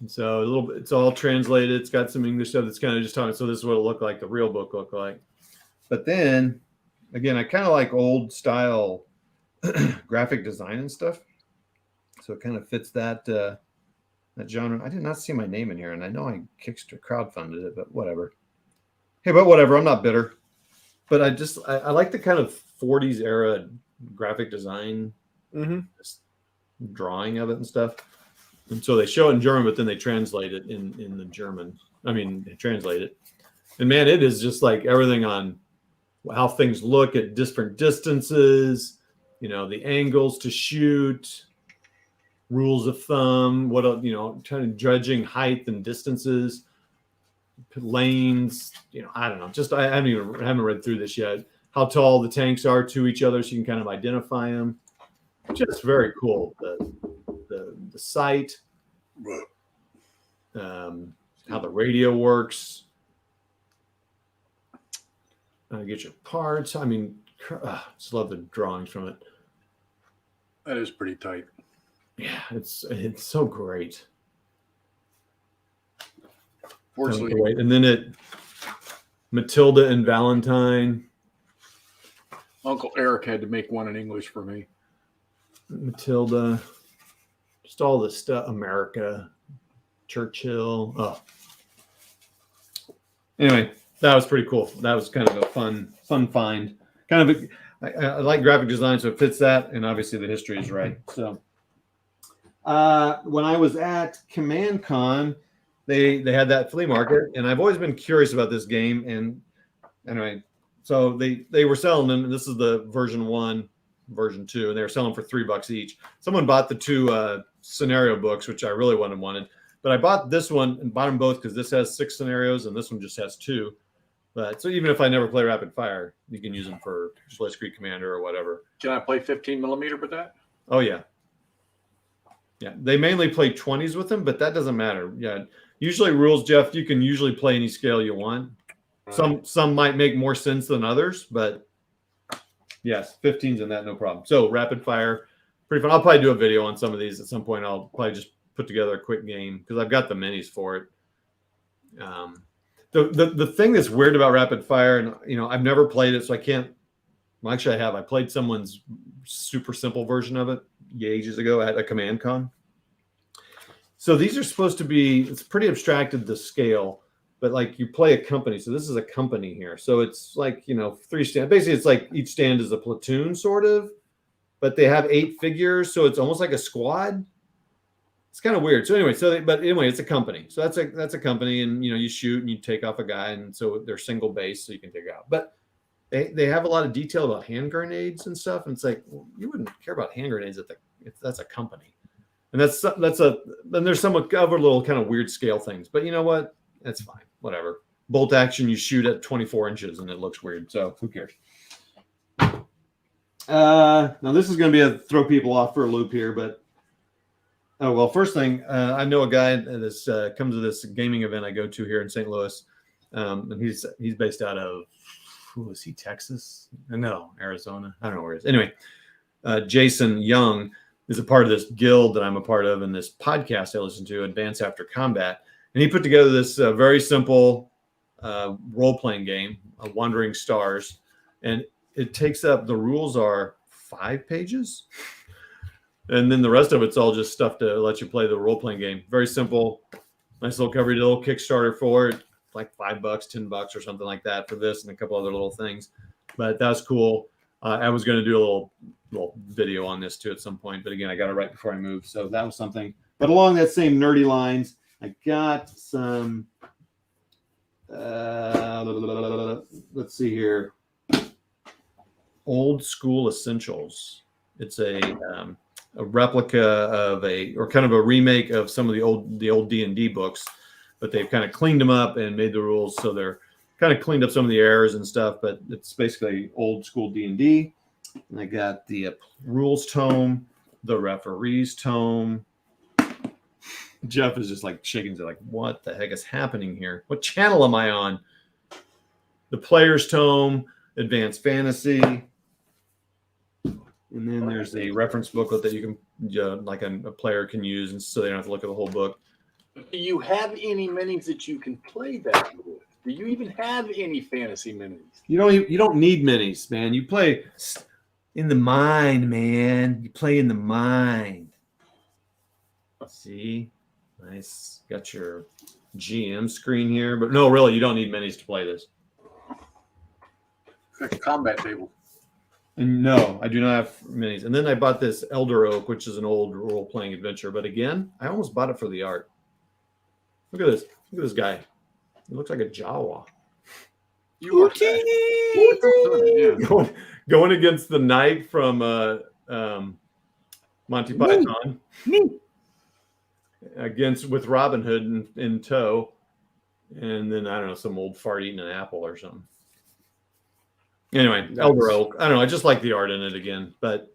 And so a little bit, it's all translated. It's got some English stuff that's kind of just talking. So this is what it looked like, the real book looked like. But then, again, I kind of like old style graphic design and stuff, so it kind of fits that genre. I did not see my name in here, and I know I crowdfunded it, but whatever. Hey, but whatever. I'm not bitter, but I like the kind of 40s era graphic design, drawing of it and stuff. And so they show it in German, but then they translate it in the German. I mean, they translate it, and man, it is just like everything on how things look at different distances. You know, the angles to shoot, rules of thumb, kind of judging height and distances, lanes, I don't know. Just I haven't read through this yet. How tall the tanks are to each other, so you can kind of identify them. Just very cool. The sight, how the radio works. Get your parts. I mean, just love the drawings from it. That is pretty tight. Yeah, it's so great. Fortunately, and then Matilda and Valentine. Uncle Eric had to make one in English for me. Matilda, just all the stuff. America, Churchill. Oh, anyway, that was pretty cool. That was kind of a fun find. Kind of I like graphic design, so it fits that, and obviously the history is right. So when I was at Command Con, they had that flea market, and I've always been curious about this game. And anyway, so they were selling them, and this is the version 1, version 2, and they were selling for $3 each. Someone bought the 2 scenario books, which I really wanted, but I bought this one and bought them both because this has 6 scenarios and this one just has 2. But so even if I never play rapid fire, you can use them for Blitzkrieg Commander or whatever. Can I play 15 millimeter with that? Oh yeah. Yeah. They mainly play 20s with them, but that doesn't matter. Yeah. Usually rules, Jeff, you can usually play any scale you want. Some might make more sense than others, but yes, 15's in that, no problem. So rapid fire, pretty fun. I'll probably do a video on some of these at some point. I'll probably just put together a quick game because I've got the minis for it. The thing that's weird about Rapid Fire, and I've never played it, so I can't. Well, actually, I have. I played someone's super simple version of it ages ago at a command con. So these are supposed to be. It's pretty abstracted the scale, but like you play a company. So this is a company here. So it's like 3 stand. Basically, it's like each stand is a platoon, sort of, but they have 8 figures, so it's almost like a squad. It's kind of weird. So anyway, it's a company. So that's a company, and you shoot and you take off a guy, and so they're single base, so you can take out. But they have a lot of detail about hand grenades and stuff, and it's like, well, you wouldn't care about hand grenades if that's a company, and then there's some other little kind of weird scale things. But you know what? That's fine. Whatever. Bolt action, you shoot at 24 inches, and it looks weird. So who cares? Now this is going to be a throw people off for a loop here, but. Oh, well, first thing, I know a guy that comes to this gaming event I go to here in St. Louis, and he's based out of, is he Texas? No, Arizona. I don't know where he is. Anyway, Jason Young is a part of this guild that I'm a part of, and this podcast I listen to, Advance After Combat, and he put together this very simple role-playing game, Wandering Stars, and it takes up, the rules are 5 pages. And then the rest of it's all just stuff to let you play the role-playing game. Very simple, nice little cover. You did a little Kickstarter for it, like $5, $10 or something like that for this, and a couple other little things. But that's cool. I was going to do a little video on this too at some point, but again, I got it right before I moved, so that was something. But along that same nerdy lines, I got some. Let's see here. Old School Essentials. It's a replica of or kind of a remake of some of the old D&D books, but they've kind of cleaned them up and made the rules so they're kind of cleaned up some of the errors and stuff. But it's basically old school D&D. And I got the rules tome, the referees tome. Jeff is just like shaking his head, like, what the heck is happening here? What channel am I on? The players tome, advanced fantasy. And then there's a reference booklet that you can, like a player can use, and so they don't have to look at the whole book. Do you have any minis that you can play that with? Do you even have any fantasy minis? You don't need minis, man. You play in the mind, man. You play in the mind. See, nice. Got your GM screen here, but no, really, you don't need minis to play this. It's like a combat table. And no, I do not have minis. And then I bought this Elder Oak, which is an old role-playing adventure. But again, I almost bought it for the art. Look at this. Look at this guy. He looks like a Jawa. You are going against the knight from Monty Python. With Robin Hood in tow. And then, I don't know, some old fart eating an apple or something. Anyway, Elder Oak. I don't know. I just like the art in it again, but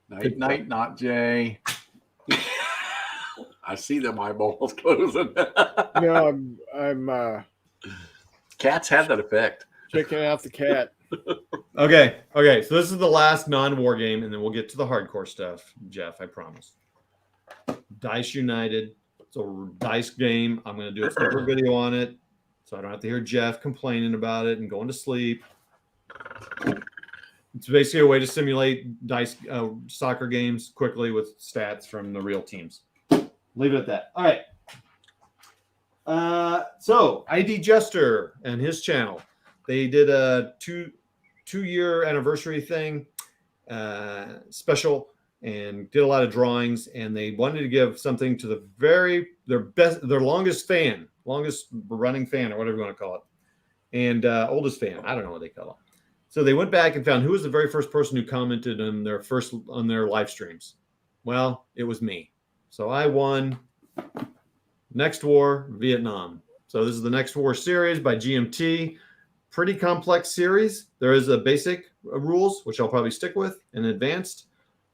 night, not Jay. I see them eyeballs closing. I'm Cats have that effect. checking out the cat. Okay. So this is the last non-war game, and then we'll get to the hardcore stuff, Jeff. I promise. Dice United. It's a dice game. I'm going to do a separate video on it, so I don't have to hear Jeff complaining about it and going to sleep. It's basically a way to simulate dice soccer games quickly with stats from the real teams. Leave it at that. All right. So ID Jester and his channel, they did a two-year anniversary thing special and did a lot of drawings, and they wanted to give something to their longest running fan, or whatever you want to call it, and oldest fan. I don't know what they call it. So they went back and found who was the very first person who commented on their live streams. Well, it was me. So I won Next War, Vietnam. So this is the Next War series by GMT. Pretty complex series. There is a basic rules, which I'll probably stick with, and advanced.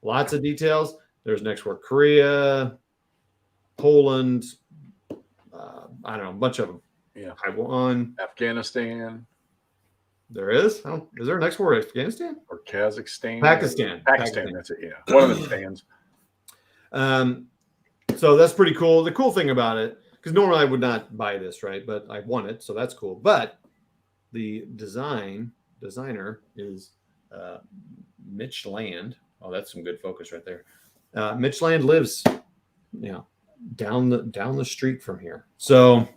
Lots of details. There's Next War Korea, Poland, I don't know, a bunch of them. Yeah. Taiwan. Afghanistan. There is? Is there a Next War Afghanistan? Or Kazakhstan? Pakistan, that's it, yeah. One of the stands. So that's pretty cool. The cool thing about it because normally I would not buy this, right? But I want it, so that's cool. But the designer is Mitch Land. Oh, that's some good focus right there. Mitch Land lives, down the street from here. So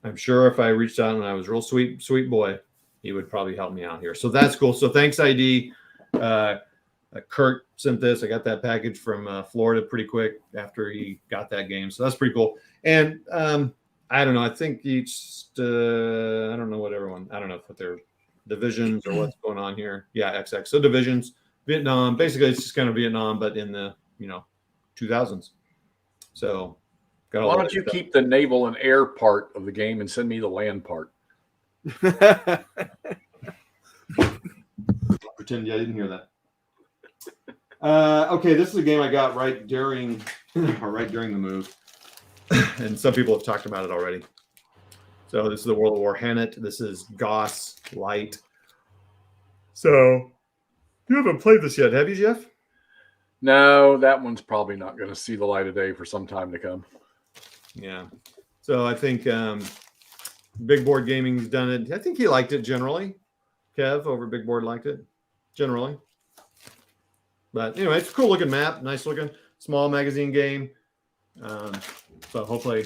I'm sure if I reached out and I was real sweet boy, he would probably help me out here. So that's cool. So thanks, ID. Kurt sent this. I got that package from Florida pretty quick after he got that game. So that's pretty cool. And I don't know. I think each, I don't know what their divisions or what's going on here. Yeah, XX. So divisions, Vietnam. Basically, it's just kind of Vietnam, but in the 2000s. So why don't you keep the naval and air part of the game and send me the land part? Pretend I didn't hear that. Okay, this is a game I got right during the move, and some people have talked about it already. So this is the World of War Hannet. This is Goss Light. So you haven't played this yet, have you, Jeff? No, that one's probably not going to see the light of day for some time to come. Yeah. So I think Big Board Gaming's done it. I think he liked it generally. Kev over Big Board liked it generally. But anyway, it's a cool looking map, nice looking, small magazine game. So hopefully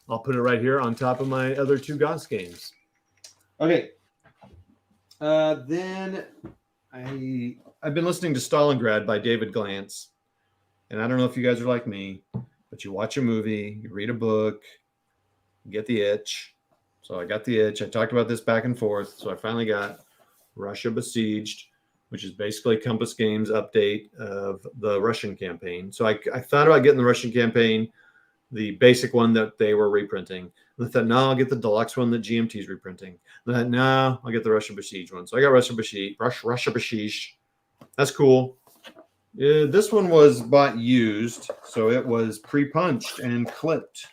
I'll put it right here on top of my other two Goss games. Okay. Then I've been listening to Stalingrad by David Glantz. And I don't know if you guys are like me, but you watch a movie, you read a book, you get the itch. So I got the itch. I talked about this back and forth. So I finally got Russia Besieged, which is basically Compass Games' update of the Russian campaign. So I thought about getting the Russian campaign, the basic one that they were reprinting. And I thought, no, I'll get the deluxe one that GMT's reprinting. And I thought, no, I'll get the Russia Besieged one. So I got Russia Besieged. That's cool. This one was bought used, so it was pre-punched and clipped.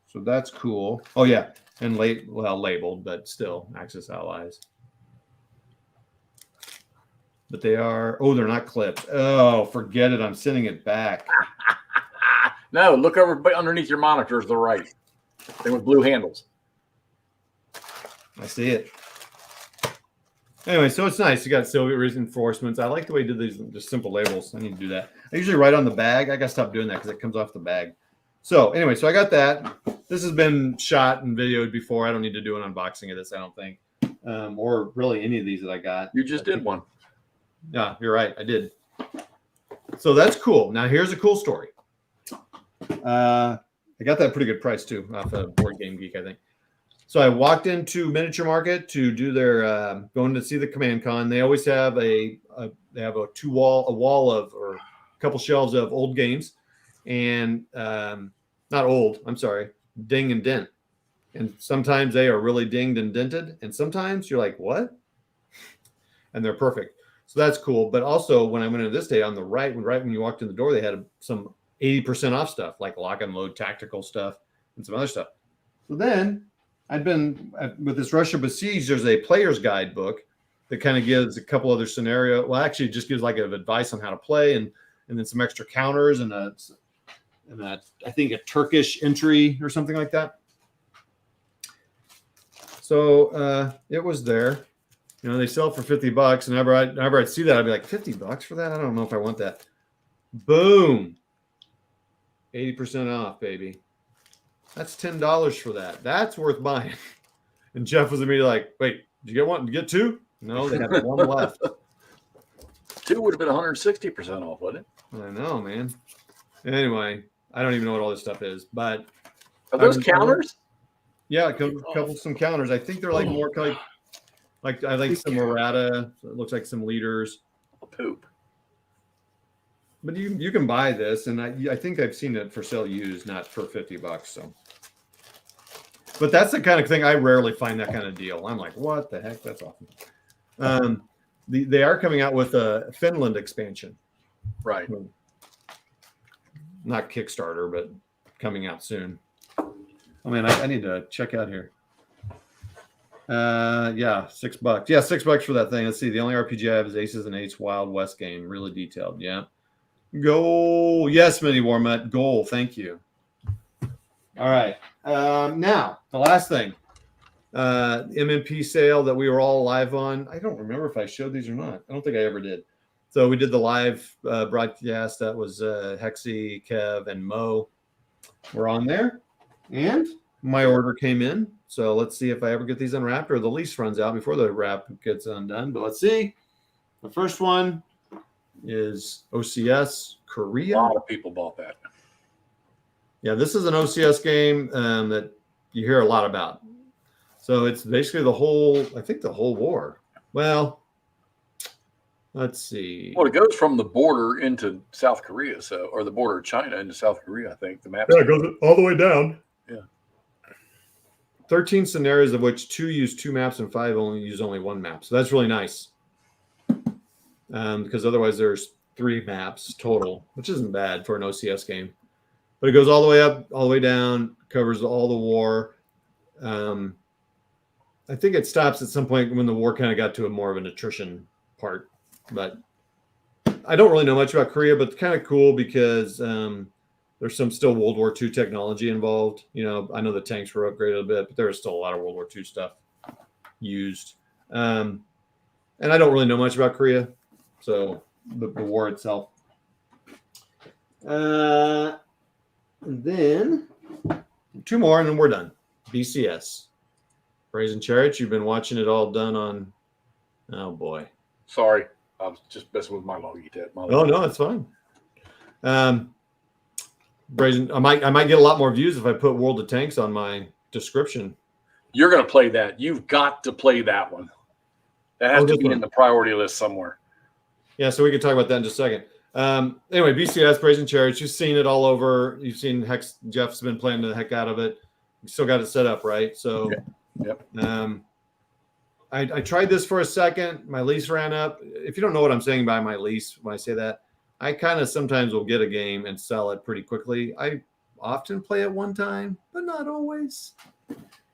So that's cool. Oh, yeah. And labeled, but still Axis Allies. But they're not clipped. Oh, forget it. I'm sending it back. No, look over underneath your monitors, the right. They with blue handles. I see it. Anyway, so it's nice. You got Soviet reinforcements. I like the way you did these just simple labels. I need to do that. I usually write on the bag. I got to stop doing that because it comes off the bag. So anyway, so I got that. This has been shot and videoed before. I don't need to do an unboxing of this, I don't think. Or really any of these that I got. You just did one. Yeah, you're right. I did. So that's cool. Now here's a cool story. I got that at a pretty good price too, off of Board Game Geek, I think. So I walked into Miniature Market to do their going to see the Command Con. They always have a wall of or a couple shelves of old games, and not old. I'm sorry, ding and dent. And sometimes they are really dinged and dented, and sometimes you're like, what? And they're perfect. So that's cool. But also, when I went into this day on the right when you walked in the door, they had some 80% off stuff, like lock and load tactical stuff and some other stuff. So then I'd been with this Russia Besieged. There's a player's guide book that kind of gives a couple other scenario. Well, actually, it just gives like an advice on how to play, and then some extra counters and I think a Turkish entry or something like that. So it was there. They sell for $50. And whenever I'd see that, I'd be like, $50 for that? I don't know if I want that. Boom. 80% off, baby. That's $10 for that. That's worth buying. And Jeff was immediately like, wait, did you get one? Did you get two? No, they have one left. Two would have been 160% off, wouldn't it? I know, man. Anyway, I don't even know what all this stuff is, but are those counters? Yeah, some counters. I think they're like more like I like some errata. So it looks like some leaders. Poop. But you can buy this, and I think I've seen it for sale used, not for $50. So, but that's the kind of thing I rarely find that kind of deal. I'm like, what the heck? That's awesome. They are coming out with a Finland expansion, right? Not Kickstarter, but coming out soon. Oh man, I need to check out here. Yeah, $6. Yeah, $6 for that thing. Let's see. The only RPG I have is Aces and Eights Wild West game, really detailed. Yeah. Goal. Yes, Mini Warmut. Goal. Thank you. All right. Now, the last thing. MMP sale that we were all live on. I don't remember if I showed these or not. I don't think I ever did. So we did the live broadcast. That was Hexy, Kev, and Mo were on there. And my order came in. So let's see if I ever get these unwrapped or the lease runs out before the wrap gets undone. But let's see. The first one is OCS A Korea. lot of people bought that. Yeah, this is an OCS game that you hear a lot about. So it's basically I think the whole war. Well, let's see. Well, it goes from the border into South Korea, or the border of China into South Korea, I think. The map. Yeah, it goes all the way down. Yeah. 13 scenarios, of which 2 use 2 maps and 5 use only 1 map. So that's really nice. Because otherwise there's 3 maps total, which isn't bad for an OCS game. But it goes all the way up, all the way down, covers all the war. I think it stops at some point when the war kind of got to a more of an attrition part. But I don't really know much about Korea, but it's kind of cool because there's some still World War II technology involved. You know, I know the tanks were upgraded a bit, but there is still a lot of World War II stuff used. And I don't really know much about Korea, so the war itself. And then 2 more, and then we're done. BCS. Brazen Chariots, you've been watching it all done on. Oh boy. Sorry, I was just messing with my Logitech. Oh no, it's fine. Brazen, I might get a lot more views if I put World of Tanks on my description. You're going to play that. You've got to play that one. That has to be in the priority list somewhere. Yeah, so we can talk about that in just a second. Anyway, BCS, Brazen Chariots, you've seen it all over. You've seen Jeff's been playing the heck out of it. You still got it set up, right? So, Yep. I tried this for a second. My lease ran up. If you don't know what I'm saying by my lease, when I say that, I kind of sometimes will get a game and sell it pretty quickly. I often play it one time, but not always.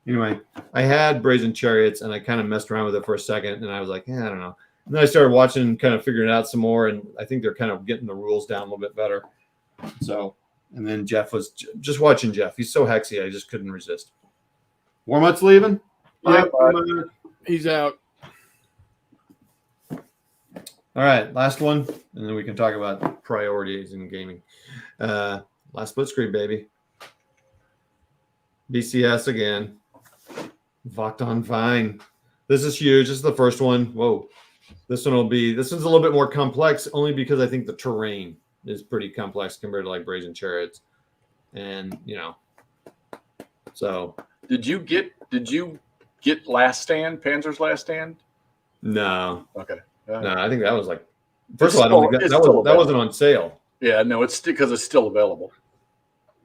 Anyway, I had Brazen Chariots, and I kind of messed around with it for a second, and I was like, I don't know. And then I started watching and kind of figuring it out some more, and I think they're kind of getting the rules down a little bit better. So, and then Jeff was just watching Jeff. He's so hexy, I just couldn't resist. Warmut's leaving? Yeah, he's out. All right, last one, and then we can talk about priorities in gaming. Last split screen, baby. BCS again. Vokton Vine. This is huge. This is the first one. Whoa. This one's a little bit more complex, only because I think the terrain is pretty complex compared to like Brazen Chariots. And, so. Did you get Last Stand, Panzer's Last Stand? No. Okay. No, I think that was like, first of all, I don't think that wasn't on sale. Yeah, no, it's because it's still available.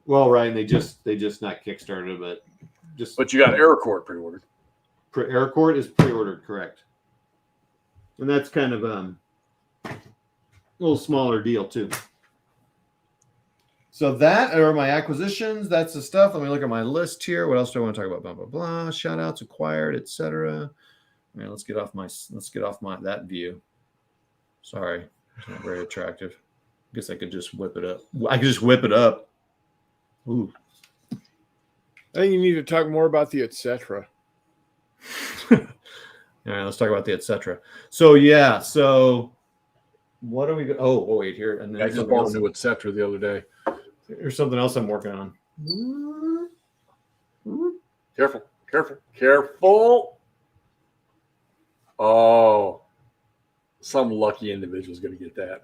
Well, right. And they just not Kickstarted, but you got Aircourt pre-ordered. Aircourt is pre-ordered, correct. And that's kind of a little smaller deal too. So that are my acquisitions. That's the stuff. Let me look at my list here. What else do I want to talk about? Blah blah blah. Shoutouts, acquired, etc. Man, let's get off that view. Sorry, it's not very attractive. I guess I could just whip it up. I could just whip it up. Ooh. I think you need to talk more about the etc. All right, let's talk about the etc. So yeah, what are we going? Oh, wait here, and then I just bought a new etc. the other day. Here's something else I'm working on. Careful. Oh, some lucky individual is going to get that.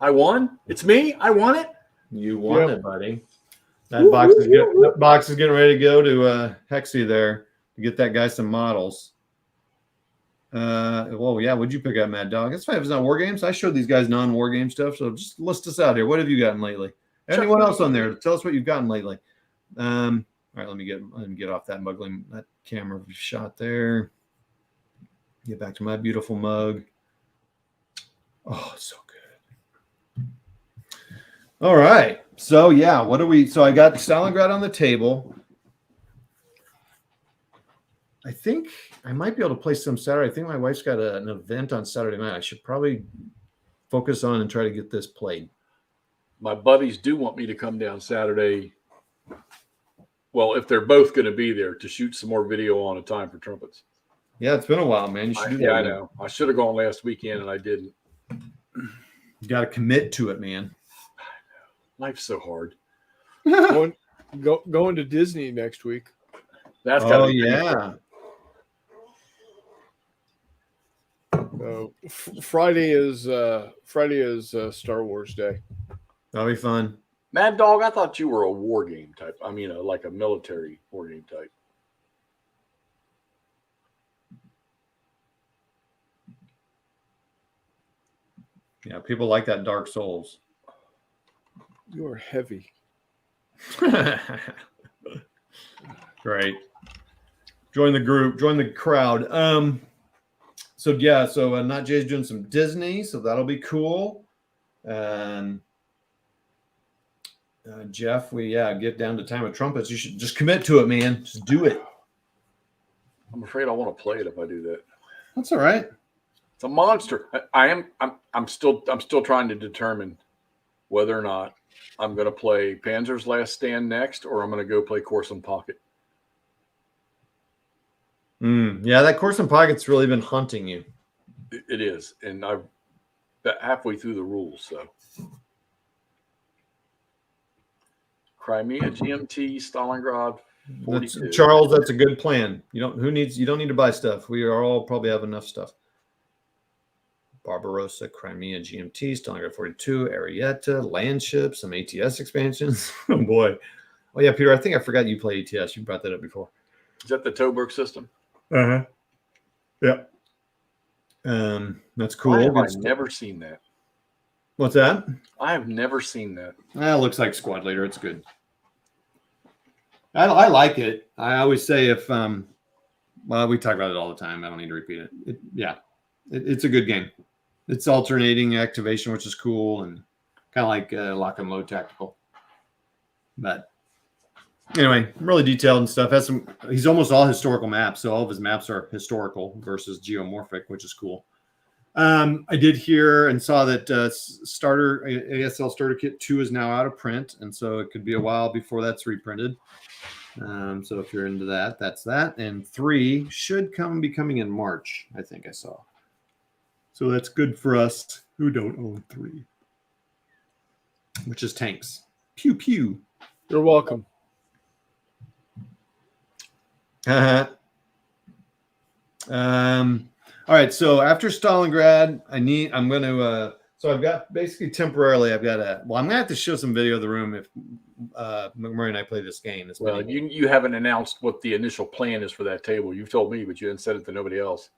I won. It's me. I won it. You won it, buddy. That box is getting ready to go to Hexy there to get that guy some models. Well, yeah, what'd you pick up, Mad Dog? It's fine if it's not war games. I showed these guys non-war game stuff, so just list us out here. What have you gotten lately? Anyone else on there? Tell us what you've gotten lately. All right, let me get off that camera shot there. Get back to my beautiful mug. Oh, so good. All right. So yeah, so I got Stalingrad on the table. I think I might be able to play some Saturday. I think my wife's got an event on Saturday night. I should probably focus on and try to get this played. My buddies do want me to come down Saturday. Well, if they're both going to be there, to shoot some more video on A Time for Trumpets. Yeah, it's been a while, man. You should do that. Yeah, I again. know. I should have gone last weekend and I didn't. You got to commit to it, man. Life's so hard. Going to Disney next week. That's got to be yeah. Friday is Star Wars Day. That'll be fun. Mad Dog, I thought you were a war game type. I mean, like a military war game type. Yeah, people like that Dark Souls. You are heavy. Great. Join the group. Join the crowd. So Not Jay's doing some Disney, so that'll be cool. Jeff, get down to Time of Trumpets. You should just commit to it, man. Just do it. I'm afraid I want to play it if I do that. That's all right. It's a monster. I'm still trying to determine whether or not I'm going to play Panzer's Last Stand next, or I'm going to go play Corson Pocket. Yeah, that Corson Pocket's really been hunting you. It is, and I've halfway through the rules. So, Crimea, GMT, Stalingrad, 42. Charles, that's a good plan. You don't need to buy stuff. We are all probably have enough stuff. Barbarossa, Crimea, GMT, Stalingrad 42, Arietta, land ships, some ATS expansions. Oh boy. Oh yeah, Peter, I think I forgot you play ATS. You brought that up before. Is that the Tobruk system? Uh-huh. Yep. That's cool. I've never seen that. What's that? I have never seen that. It looks like Squad Leader. It's good. I like it. I always say if we talk about it all the time. I don't need to repeat it. It's a good game. It's alternating activation, which is cool, and kind of like lock and load tactical. But anyway, really detailed and stuff. He's almost all historical maps, so all of his maps are historical versus geomorphic, which is cool. I did hear and saw that ASL Starter Kit 2 is now out of print, and so it could be a while before that's reprinted. So if you're into that, that's that. And 3 should be coming in March, I think I saw. So that's good for us who don't own 3, which is tanks. Pew pew. You're welcome. All right. So after Stalingrad, I've got basically temporarily, I'm going to have to show some video of the room if McMurray and I play this game. Well, you haven't announced what the initial plan is for that table. You've told me, but you haven't said it to nobody else.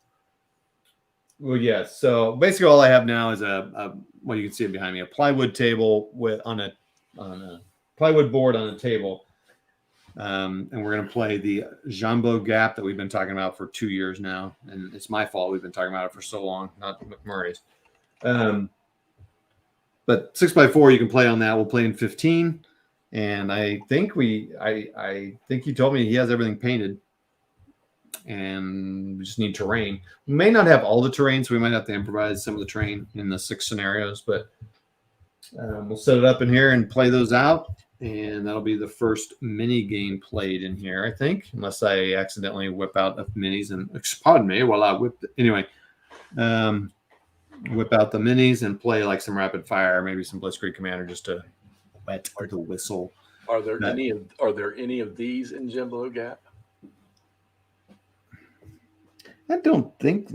Well, yes. So basically all I have now is what you can see behind me, a plywood table on a plywood board on a table. And we're going to play the Jambo Gap that we've been talking about for 2 years now. And it's my fault. We've been talking about it for so long, not McMurray's. But 6x4, you can play on that. We'll play in 15. And I think I think he told me he has everything painted. And we just need terrain. We may not have all the terrain, so we might have to improvise some of the terrain in the 6 scenarios. But we'll set it up in here and play those out. And that'll be the first mini game played in here, I think, unless I accidentally whip out the minis and pardon me while I whip. Anyway, whip out the minis and play like some rapid fire, maybe some Blitzkrieg Commander just to wet the whistle. Are there any of these in Jimbo Gap? I don't think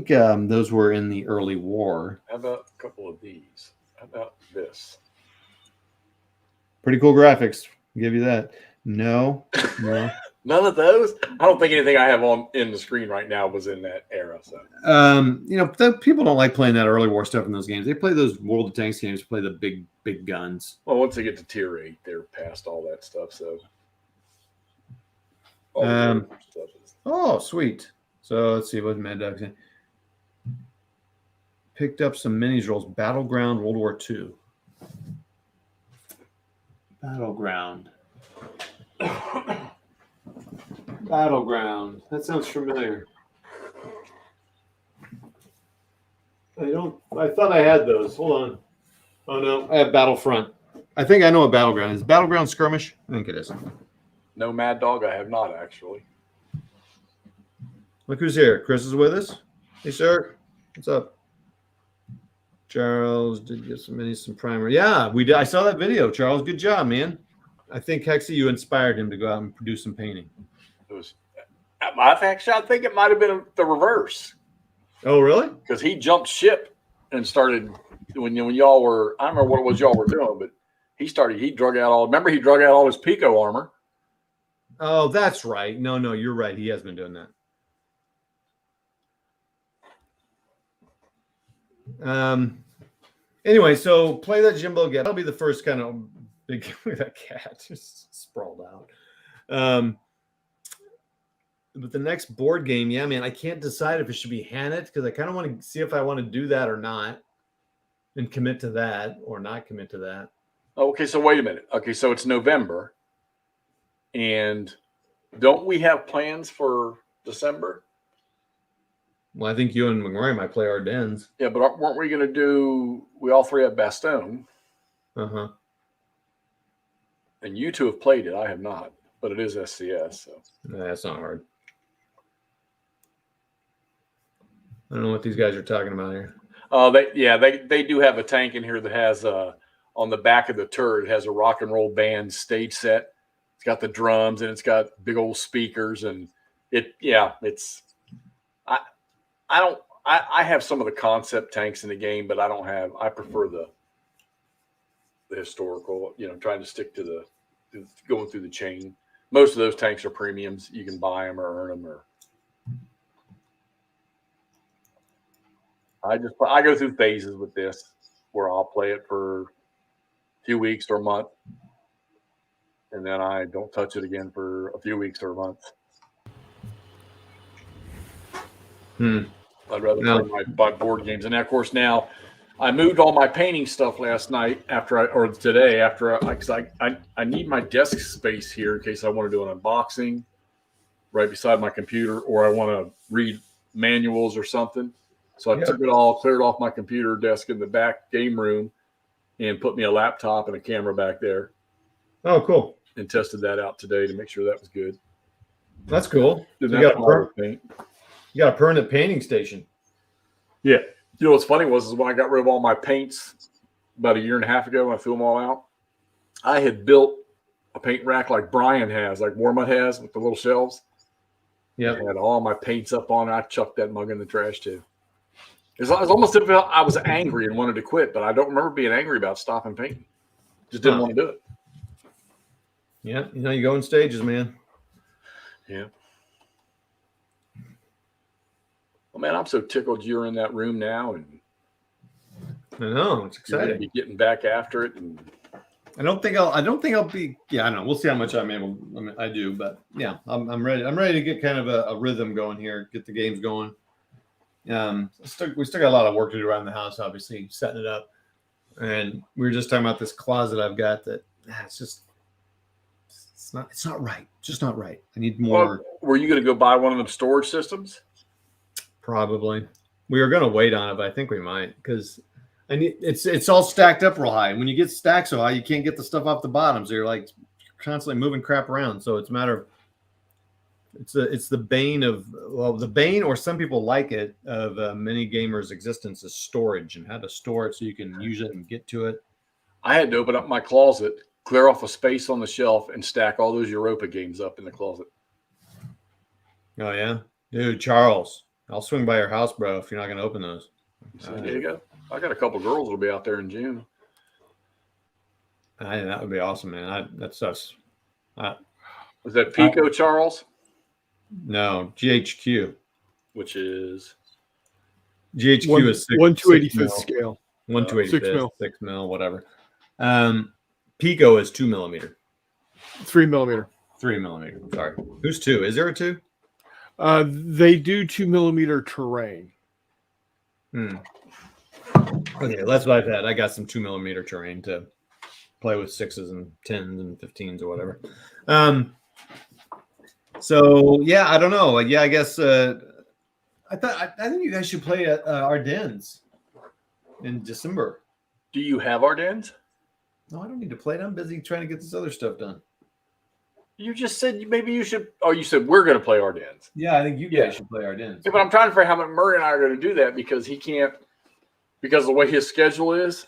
those were in the early war. How about a couple of these? How about this? Pretty cool graphics. I'll give you that. No. None of those? I don't think anything I have in the screen right now was in that era. So people don't like playing that early war stuff in those games. They play those World of Tanks games, play the big guns. Well, once they get to tier 8, they're past all that stuff. So oh, sweet. So let's see what Mad Dog's in. Picked up some minis rolls. Battleground World War II. Battleground. Battleground. That sounds familiar. I thought I had those. Hold on. Oh no, I have Battlefront. I think I know what Battleground is. Battleground Skirmish? I think it is. No Mad Dog, I have not actually. Look who's here. Chris is with us. Hey, sir. What's up? Charles did get some primer. Yeah, we did. I saw that video, Charles. Good job, man. I think Hexy, you inspired him to go out and produce some painting. It was. I think it might have been the reverse. Oh, really? Because he jumped ship and started when y'all were. I don't remember what it was y'all were doing, but he drug out all. Remember, he drug out all his Pico armor. Oh, that's right. No, you're right. He has been doing that. Anyway, so play that Jimbo again. That'll be the first kind of big. Look at that cat just sprawled out. But the next board game, yeah, man, I can't decide if it should be Hanet because I kind of want to see if I want to do that or not, and commit to that or not commit to that. Okay, so wait a minute. Okay, so it's November, and don't we have plans for December? Well, I think you and McMurray might play Ardennes. Yeah, but weren't we going to do? We all three have Bastogne. Uh-huh. And you two have played it. I have not, but it is SCS. So That's not hard. I don't know what these guys are talking about here. They do have a tank in here that has on the back of the turret, it has a rock and roll band stage set. It's got the drums and it's got big old speakers and I have some of the concept tanks in the game, but I prefer the historical, trying to stick to going through the chain. Most of those tanks are premiums. You can buy them or earn them I go through phases with this where I'll play it for a few weeks or a month, and then I don't touch it again for a few weeks or a month. I'd rather play my board games. And of course, now I moved all my painting stuff last night today because I need my desk space here in case I want to do an unboxing right beside my computer or I want to read manuals or something. So I took it all, cleared off my computer desk in the back game room and put me a laptop and a camera back there. Oh, cool. And tested that out today to make sure that was good. That's cool. You got a permanent painting station. Yeah. You know what's funny was when I got rid of all my paints about a year and a half ago when I threw them all out, I had built a paint rack like Brian has, like Warmut has with the little shelves. Yeah. I had all my paints up on it. I chucked that mug in the trash too. It was almost as if I was angry and wanted to quit, but I don't remember being angry about stopping painting. Just didn't want to do it. Yeah. You go in stages, man. Yeah. Well, man, I'm so tickled you're in that room now, and I know it's exciting. You're gonna be getting back after it, and I don't think I'll be. Yeah, I don't know. We'll see how much I do, but yeah, I'm ready. I'm ready to get kind of a rhythm going here. Get the games going. We still got a lot of work to do around the house. Obviously, setting it up, and we were just talking about this closet I've got that it's not right. It's just not right. I need more. Well, were you going to go buy one of them storage systems? Probably. We were going to wait on it, but I think we might because it's all stacked up real high. And when you get stacked so high, you can't get the stuff off the bottom. So you're constantly moving crap around. So it's a matter of it's the bane or some people like it of many gamers' existence is storage and how to store it so you can use it and get to it. I had to open up my closet, clear off a space on the shelf, and stack all those Europa games up in the closet. Oh yeah, dude, Charles. I'll swing by your house, bro, if you're not going to open those. There you go. I got a couple girls that'll be out there in June. That would be awesome, man. That's us. Is that Pico, Charles? No, GHQ. Which is? GHQ is 1/285th scale. 1/285th, 6 mil, whatever. Pico is 2 millimeter. 3 millimeter. 3 millimeter. Sorry. Who's 2? Is there a 2? They do 2 millimeter terrain. Okay, that's what I've had. I got some 2 millimeter terrain to play with 6s and 10s and 15s or whatever. So yeah, I don't know. Yeah, I guess I think you guys should play at Ardennes. in December. Do you have Ardennes? No, I don't need to play it. I'm busy trying to get this other stuff done. You just said maybe you should. Oh, you said we're going to play Ardennes. Yeah, I think you guys should play Ardennes. Yeah, but I'm trying to figure out how Murray and I are going to do that because he can't, because of the way his schedule is.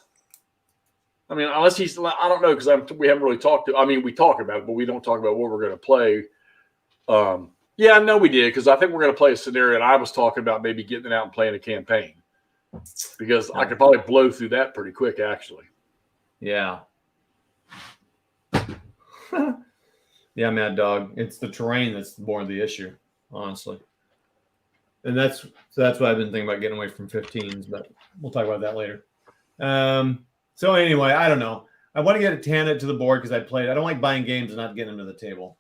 I mean, unless he's, I don't know, because we haven't really talked to. I mean, we talk about it, but we don't talk about what we're going to play. Yeah, I know we did, because I think we're going to play a scenario, and I was talking about maybe getting it out and playing a campaign, because I could probably blow through that pretty quick, actually. Yeah. Yeah, Mad Dog. It's the terrain that's more of the issue, honestly. And that's why I've been thinking about getting away from 15s, but we'll talk about that later. So anyway, I don't know. I want to get Tana to the board because I don't like buying games and not getting them to the table.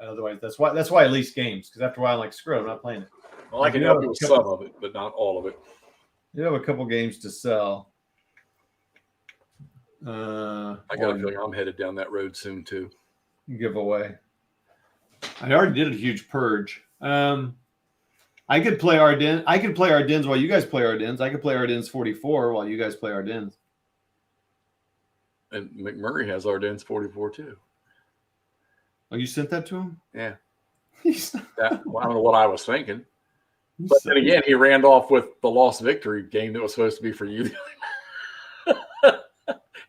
Otherwise, that's why I lease games, because after a while I'm like, screw it, I'm not playing it. Well, I can help you with some of it, but not all of it. You have a couple games to sell. I got a feeling I'm headed down that road soon too. Giveaway. I already did a huge purge. I could play Ardennes. I could play Ardennes while you guys play Ardennes. I could play Ardennes 44 while you guys play Ardennes. And McMurray has Ardennes 44 too. Oh, you sent that to him? Yeah. I don't know what I was thinking. But then again, he ran off with the lost victory game that was supposed to be for you.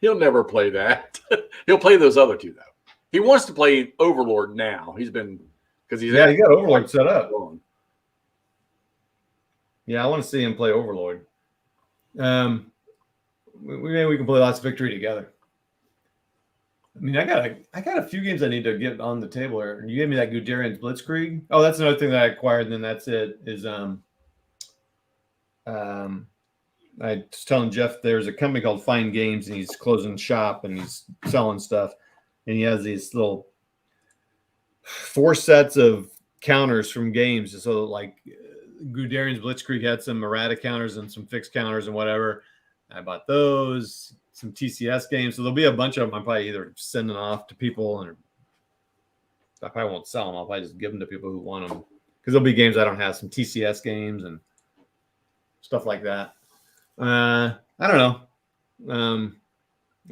He'll never play that. He'll play those other two, though. He wants to play Overlord now. He's been, because he's he got Overlord set up. On. Yeah, I want to see him play Overlord. Maybe we can play Lost Victory together. I mean, I got a few games I need to get on the table here. You gave me that Guderian's Blitzkrieg. Oh, that's another thing that I acquired, and then that's it. I was telling Jeff there's a company called Fine Games, and he's closing shop and he's selling stuff, and he has these little 4 sets of counters from games. So like Guderian's Blitzkrieg had some errata counters and some fixed counters and whatever. I bought those. Some TCS games, so there'll be a bunch of them. I'm probably either sending off to people, and I probably won't sell them. I'll probably just give them to people who want them, because there'll be games I don't have. Some TCS games and stuff like that. I don't know.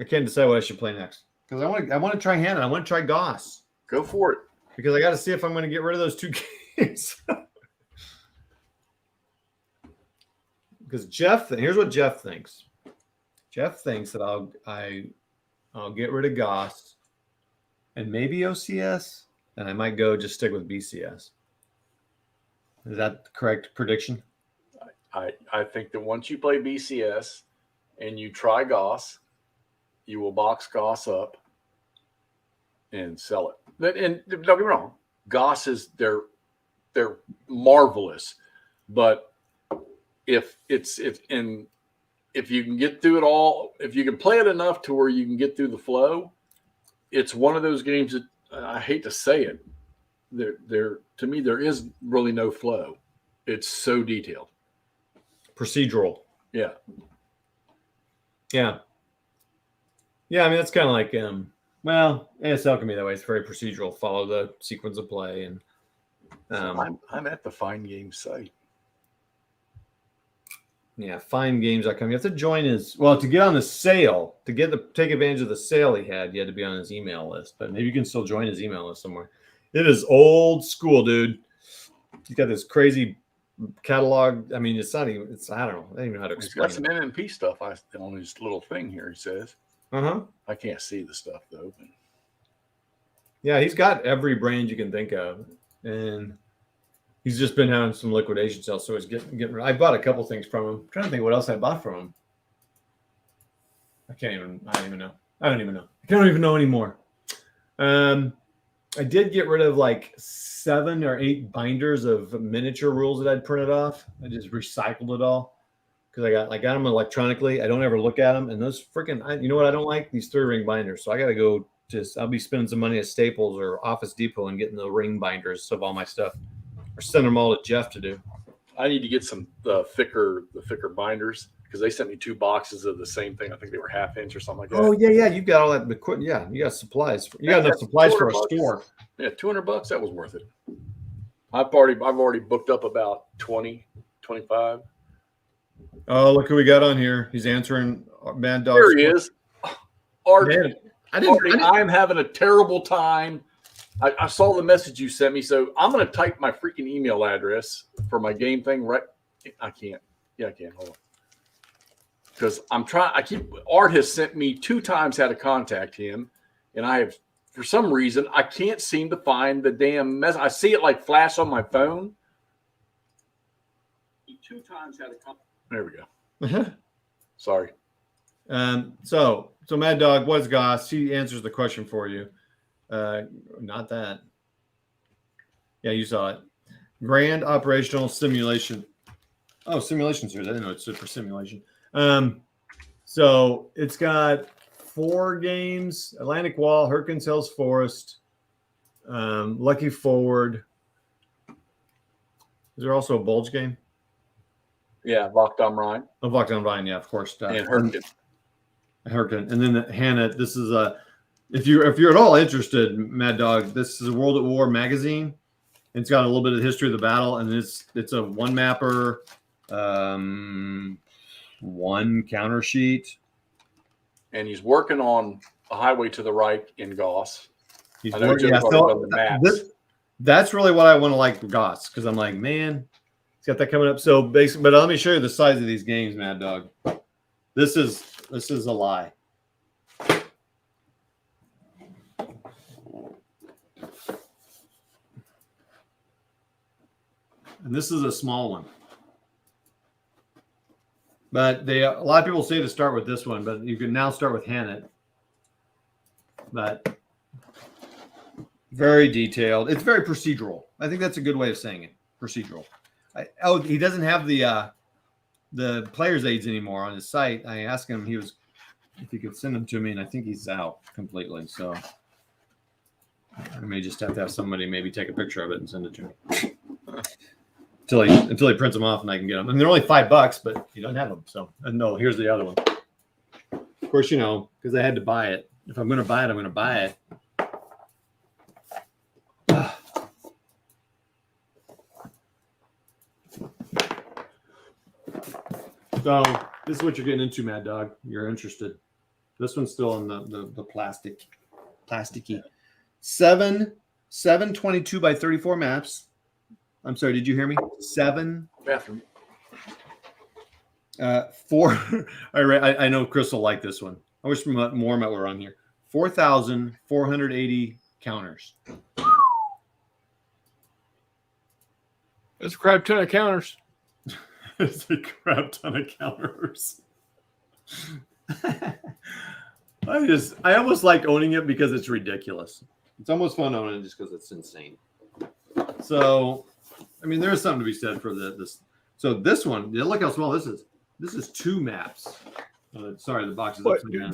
I can't decide what I should play next, because I want to try Hannah. I want to try Goss. Go for it, because I got to see if I'm going to get rid of those 2 games. Because here's what Jeff thinks. Jeff thinks that I'll get rid of Goss and maybe OCS, and I might just stick with BCS. Is that the correct prediction? I think that once you play BCS and you try Goss, you will box Goss up and sell it. And don't get me wrong, Goss is they're marvelous, but if you can get through it all, if you can play it enough to where you can get through the flow, it's one of those games that I hate to say it. To me, there is really no flow. It's so detailed. Procedural. Yeah. Yeah. Yeah, I mean, that's kind of like, ASL can be that way. It's very procedural. Follow the sequence of play. And I'm at the Fine Games site. Yeah, finegames.com. You have to join to get on the sale, take advantage of the sale he had, you had to be on his email list. But maybe you can still join his email list somewhere. It is old school, dude. He's got this crazy catalog. I mean, I don't know. I don't even know how to explain He's got some NMP stuff on his little thing here, he says. Uh-huh. I can't see the stuff, though. Yeah, he's got every brand you can think of. And he's just been having some liquidation sales, so he's getting. I bought a couple things from him. I'm trying to think what else I bought from him. I don't even know. I don't even know anymore. I did get rid of like 7 or 8 binders of miniature rules that I'd printed off. I just recycled it all because I got them electronically. I don't ever look at them, and those freaking. You know what I don't like? These 3-ring binders. So I got to go. I'll be spending some money at Staples or Office Depot and getting the ring binders of all my stuff. Or send them all to Jeff to do. I need to get some thicker binders, because they sent me 2 boxes of the same thing. I think they were 1/2 inch or something like that. Oh yeah, you got all that equipment. Yeah, you got supplies. You got enough supplies for a store. Yeah, $200. That was worth it. I've already booked up about 20, 25. Oh, look who we got on here. He's answering Mad Dog. There he is. Art, Man, Artie, I'm having a terrible time. I saw the message you sent me, so I'm going to type my freaking email address for my game thing. Right? I can't. Yeah, I can. Hold on. Because I'm trying. Art has sent me 2 times how to contact him, and I have, for some reason, I can't seem to find the damn message. I see it like flash on my phone. 2 times how to contact. There we go. Sorry. So Mad Dog, what's Goss? He answers the question for you. Not that. Yeah, you saw it. Grand operational simulation. Oh, simulations here. I didn't know it's for simulation. So it's got 4 games: Atlantic Wall, Hurricane Hills Forest, Lucky Forward. Is there also a Bulge game? Yeah, Locked on Rhine. Oh, Locked on Vine, yeah, of course. And Hurricane. Hurricane. And then Hannah, this is a if you're at all interested, Mad Dog, this is a World at War magazine. It's got a little bit of the history of the battle, and it's a one mapper, 1 counter sheet. And he's working on a highway to the right in Goss. He's I know working, Jim's already done the maps. That's really what I want to like for Goss, because I'm like, man, he's got that coming up. So basically, but let me show you the size of these games, Mad Dog. This is a lie. And this is a small one. But a lot of people say to start with this one, but you can now start with Hannett. But very detailed. It's very procedural. I think that's a good way of saying it. Procedural. He doesn't have the player's aids anymore on his site. I asked him if he could send them to me, and I think he's out completely. So I may just have to have somebody maybe take a picture of it and send it to me. Until he prints them off and I can get them. And they're only $5, but he doesn't have them. So no, here's the other one. Of course, because I had to buy it. If I'm going to buy it, I'm going to buy it. So this is what you're getting into, Mad Dog. You're interested. This one's still in the plasticky. 722 by 34 maps. I'm sorry, did you hear me? 7 bathroom. 4. I know Chris will like this one. I wish more were on here. 4,480 counters. That's a crap ton of counters. It's a crap ton of counters. I almost like owning it because it's ridiculous. It's almost fun owning it just because it's insane. So, I mean, there's something to be said for this. So this one, look how small this is. This is 2 maps. Sorry, the box is upside down.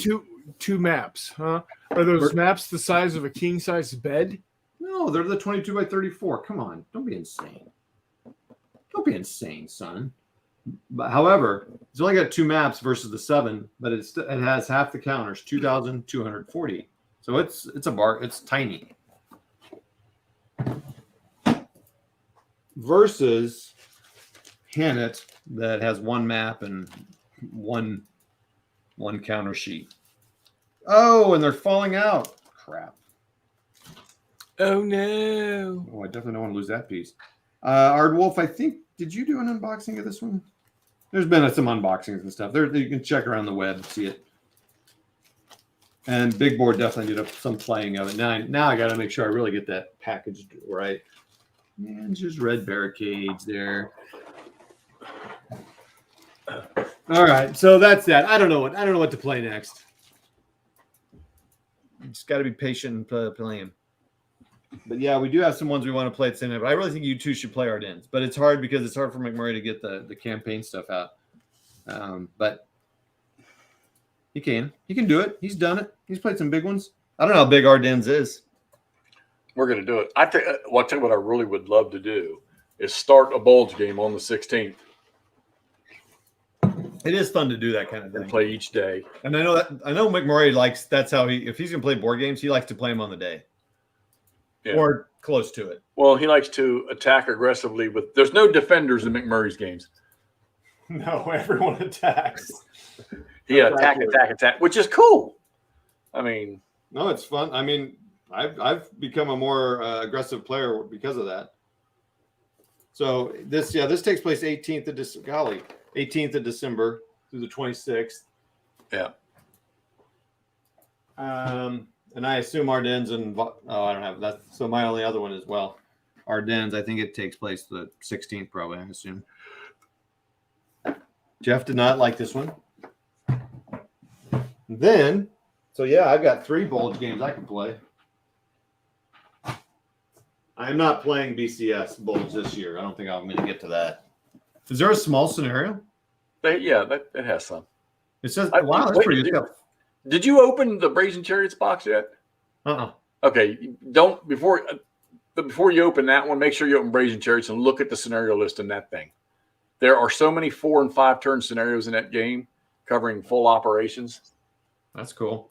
Two maps, huh? Are those maps the size of a king-size bed? No, they're the 22 by 34. Come on, don't be insane. Don't be insane, son. But however, it's only got 2 maps versus the 7, but it has half the counters, 2,240. So it's it's tiny. Versus Hannett that has 1 map and one counter sheet. Oh, and they're falling out. Crap. Oh no. Oh, I definitely don't want to lose that piece. Ard Wolf, I think, did you do an unboxing of this one? There's been some unboxings and stuff. You can check around the web and see it. And Big Board definitely did some playing of it. Now I got to make sure I really get that packaged right. And just red barricades there. All right, so that's that. I don't know what to play next. You just got to be patient and playing. But yeah, we do have some ones we want to play at the same time. But I really think you two should play Ardennes. But it's hard because it's hard for McMurray to get the campaign stuff out. But he can do it. He's done it. He's played some big ones. I don't know how big Ardennes is. We're going to do it. I tell you what I really would love to do is start a Bulge game on the 16th. It is fun to do that kind of thing. And play each day. And I know McMurray likes, that's how if he's going to play board games, he likes to play them on the day. Yeah. Or close to it. Well, he likes to attack aggressively there's no defenders in McMurray's games. No, everyone attacks. Yeah, attack, which is cool. I mean, no, it's fun. I mean, I've become a more aggressive player because of that. So this takes place 18th of 18th of December through the 26th. Yeah. And I assume Ardennes and I don't have that. So my only other one as well, Ardennes. I think it takes place the 16th, probably. I assume. Jeff did not like this one. Then, so yeah, I've got 3 bulge games I can play. I'm not playing BCS bulge this year. I don't think I'm going to get to that. Is there a small scenario? It has some. It says, wow, that's pretty good. Did you open the Brazen Chariots box yet? Okay, don't before you open that one. Make sure you open Brazen Chariots and look at the scenario list in that thing. There are so many 4 and 5 turn scenarios in that game, covering full operations. That's cool.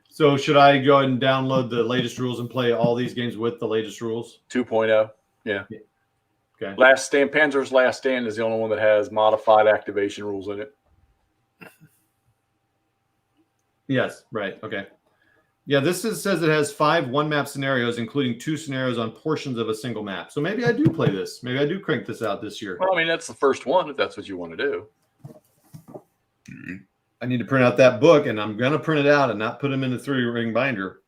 So should I go ahead and download the latest rules and play all these games with the latest rules? 2.0. Yeah. Okay. Panzer's Last Stand is the only one that has modified activation rules in it. Yes, right. Okay. Yeah, says it has 5 one-map scenarios, including 2 scenarios on portions of a single map. So maybe I do play this. Maybe I do crank this out this year. Well, I mean, that's the first one if that's what you want to do. I need to print out that book, and I'm going to print it out and not put them in the 3-ring binder.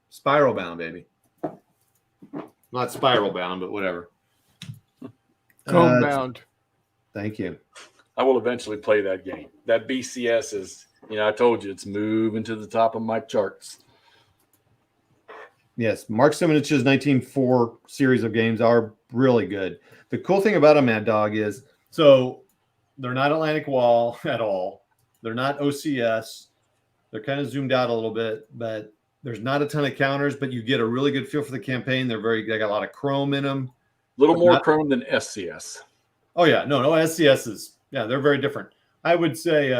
Spiral bound, baby. Not spiral bound, but whatever. Cone bound. Thank you. I will eventually play that game. That BCS is, I told you, it's moving to the top of my charts. Yes, Mark Simonich's 1904 series of games are really good. The cool thing about a Mad Dog is, so they're not Atlantic Wall at all. They're not OCS. They're kind of zoomed out a little bit, but there's not a ton of counters, but you get a really good feel for the campaign. They got a lot of chrome in them. A little more chrome than SCS. Oh, yeah. No, SCS is, they're very different. I would say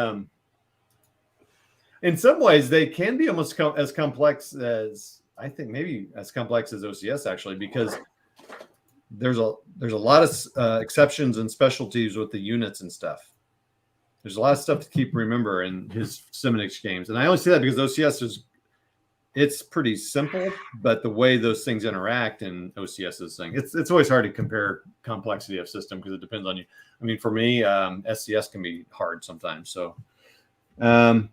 in some ways they can be almost as complex as, I think maybe as complex as OCS actually, because there's a lot of exceptions and specialties with the units and stuff. There's a lot of stuff to keep remember in his Simonix games. And I only say that because OCS it's pretty simple, but the way those things interact in OCS's thing, it's always hard to compare complexity of system because it depends on you. I mean, for me, SCS can be hard sometimes. So, oh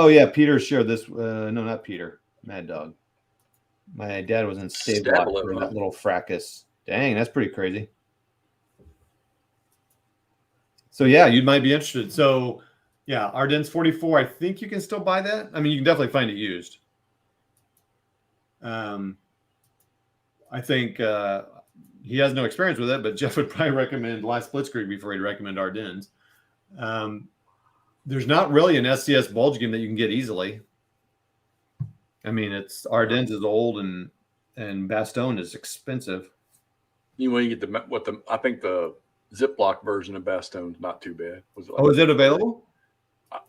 yeah, Peter shared this. No, not Peter. Mad Dog. My dad was in Stablock for that little fracas. Dang, that's pretty crazy. So yeah, you might be interested. So yeah, Ardennes 44. I think you can still buy that. I mean, you can definitely find it used. I think he has no experience with it, but Jeff would probably recommend Last Blitzkrieg before he'd recommend Ardennes. There's not really an SCS bulge game that you can get easily. I mean, Ardennes is old and Bastogne is expensive. You want to get I think the Ziploc version of Bastone's not too bad. Is it available?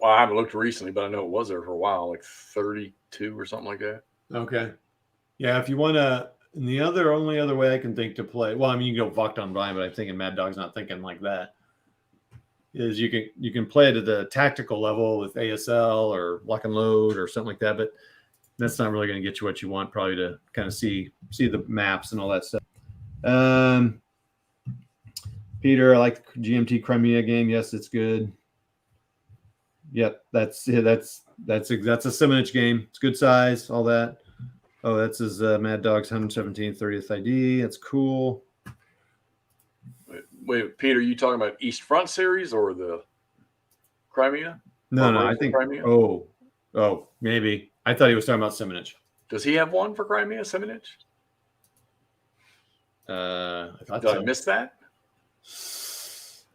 Well, I haven't looked recently, but I know it was there for a while, like 32 or something like that. Okay. Yeah, if you want to, and the only other way I can think to play, well, I mean, you can go Vogt on Vine, but I'm thinking Mad Dog's not thinking like that, is you can play it at the tactical level with ASL or Lock and Load or something like that, but that's not really going to get you what you want, probably to kind of see the maps and all that stuff. Peter, I like the GMT Crimea game. Yes, it's good. Yep, that's a Simonich game. It's good size, all that. Oh, that's his Mad Dog's 117th 30th ID. That's cool. Wait, Peter, you talking about East Front series or the Crimea? No, I think. Crimea? Oh, maybe. I thought he was talking about Simonich. Does he have one for Crimea, Simonich? Did I miss that?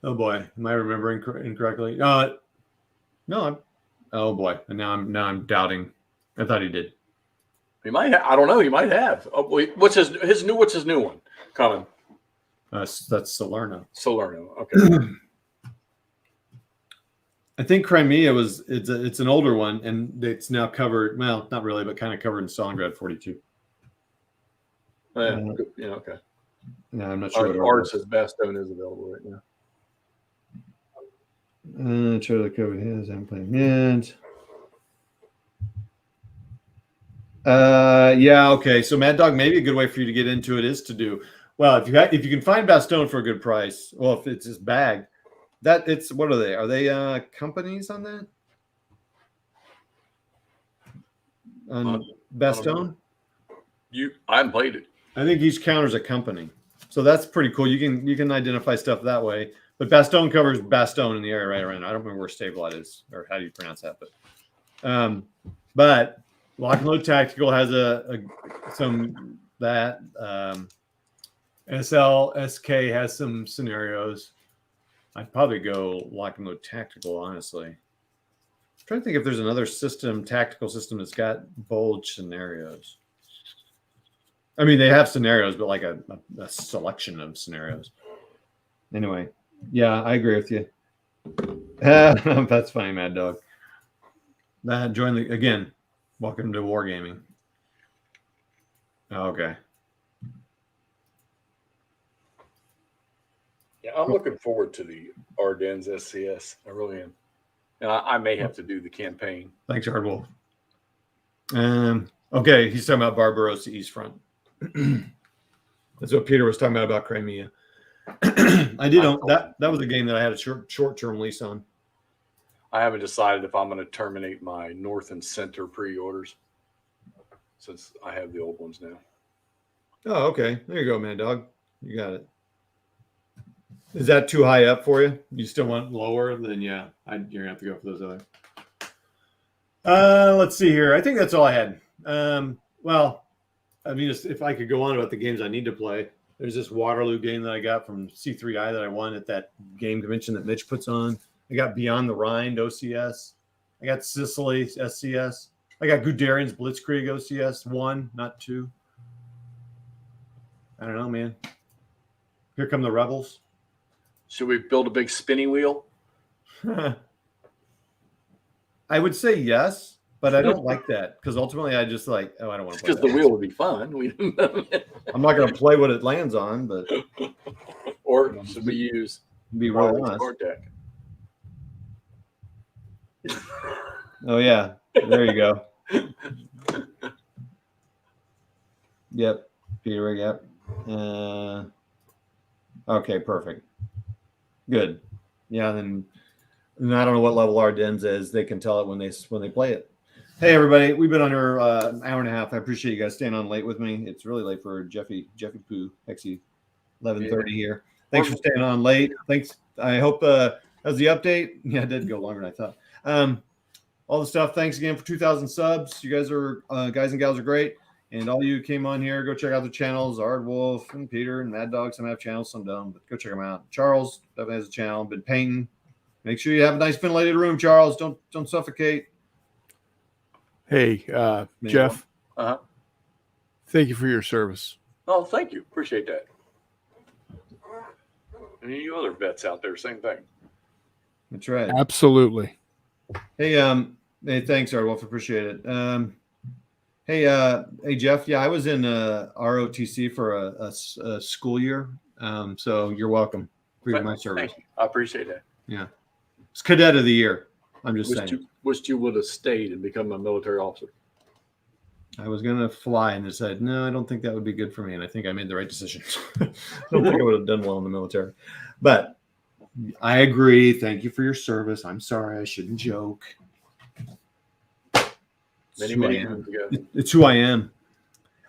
Oh boy, am I remembering incorrectly? No, oh boy, and now I'm doubting. I thought he did. He might have. I don't know. He might have. Oh, wait, what's his new one coming? That's Salerno. Okay. I think Crimea it's an older one, and it's now covered. Well, not really, but kind of covered in Stalingrad 42. Okay. No, I'm not sure. Art says Bastogne is available right now. Trailer cover has I'm playing it. Yeah, okay. So Mad Dog, maybe a good way for you to get into it is to do well if you can find Bastogne for a good price. Well, if it's his bag, that it's what are they? Are they companies on that? On Bastogne? I haven't played it. I think each counter's a company. So that's pretty cool. You can identify stuff that way. But Bastogne covers Bastogne in the area right around. I don't remember where Stablot is or how do you pronounce that, but Lock and Load Tactical has some that SK has some scenarios. I'd probably go Lock and Load Tactical, honestly. I'm trying to think if there's another tactical system that's got bulge scenarios. I mean, they have scenarios, but like a selection of scenarios. Anyway, yeah, I agree with you. That's funny, Mad Dog. Join again. Welcome to Wargaming. Okay. Yeah, I'm looking forward to the Ardennes SCS. I really am. And I may have to do the campaign. Thanks, Hardwolf. Okay, he's talking about Barbarossa East Front. That's what Peter was talking about Crimea. I did that was a game that I had a short-term lease on. I haven't decided if I'm going to terminate my North and Center pre-orders since I have the old ones now. Oh, okay. There you go, Mad Dog. You got it. Is that too high up for you? You still want lower? Then yeah, you're gonna have to go for those other. Let's see here. I think that's all I had. Well, I mean, if I could go on about the games I need to play, there's this Waterloo game that I got from C3I that I won at that game convention that Mitch puts on. I got Beyond the Rhine OCS. I got Sicily SCS. I got Guderian's Blitzkrieg OCS 1, not 2. I don't know, man. Here come the rebels. Should we build a big spinning wheel? I would say yes, but I don't like that because ultimately I just like, I don't want to play because the wheel would be fun. I'm not going to play what it lands on, but or should we use be real honest. Deck? Oh yeah, there you go. Yep, Peter. Yep. Okay, perfect. Good. Yeah, then I don't know what level Ardennes is. They can tell it when they play it. Hey everybody, we've been on here an hour and a half. I appreciate you guys staying on late with me. It's really late for Jeffy Poo, Hexy 11:30 here. Thanks for staying on late. Thanks. I hope that was the update. Yeah, it did go longer than I thought. All the stuff. Thanks again for 2,000 subs. You guys are guys and gals are great. And all you came on here, go check out the channels. Ardwolf and Peter and Mad Dog. Some have channels, some don't, but go check them out. Charles definitely has a channel. Been painting. Make sure you have a nice ventilated room, Charles. Don't suffocate. Hey, Jeff. Uh-huh. Thank you for your service. Oh, thank you. Appreciate that. And you other vets out there, same thing. That's right. Absolutely. Hey, thanks, Ardwolf. Appreciate it. Hey, Jeff. Yeah, I was in ROTC for a school year. So you're welcome for my service. I appreciate that. Yeah. It's Cadet of the Year. I'm just saying. Wished you would have stayed and become a military officer. I was going to fly and decided, no, I don't think that would be good for me. And I think I made the right decision. I don't think I would have done well in the military. But I agree. Thank you for your service. I'm sorry. I shouldn't joke. Many years ago. It's who I am.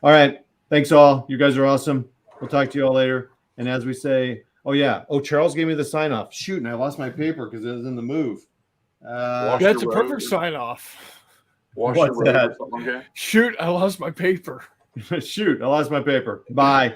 All right. Thanks all. You guys are awesome. We'll talk to you all later. And as we say, Charles gave me the sign off. Shoot, and I lost my paper because it was in the move. That's a perfect sign off. What's that? Shoot, I lost my paper. Shoot, I lost my paper. Bye.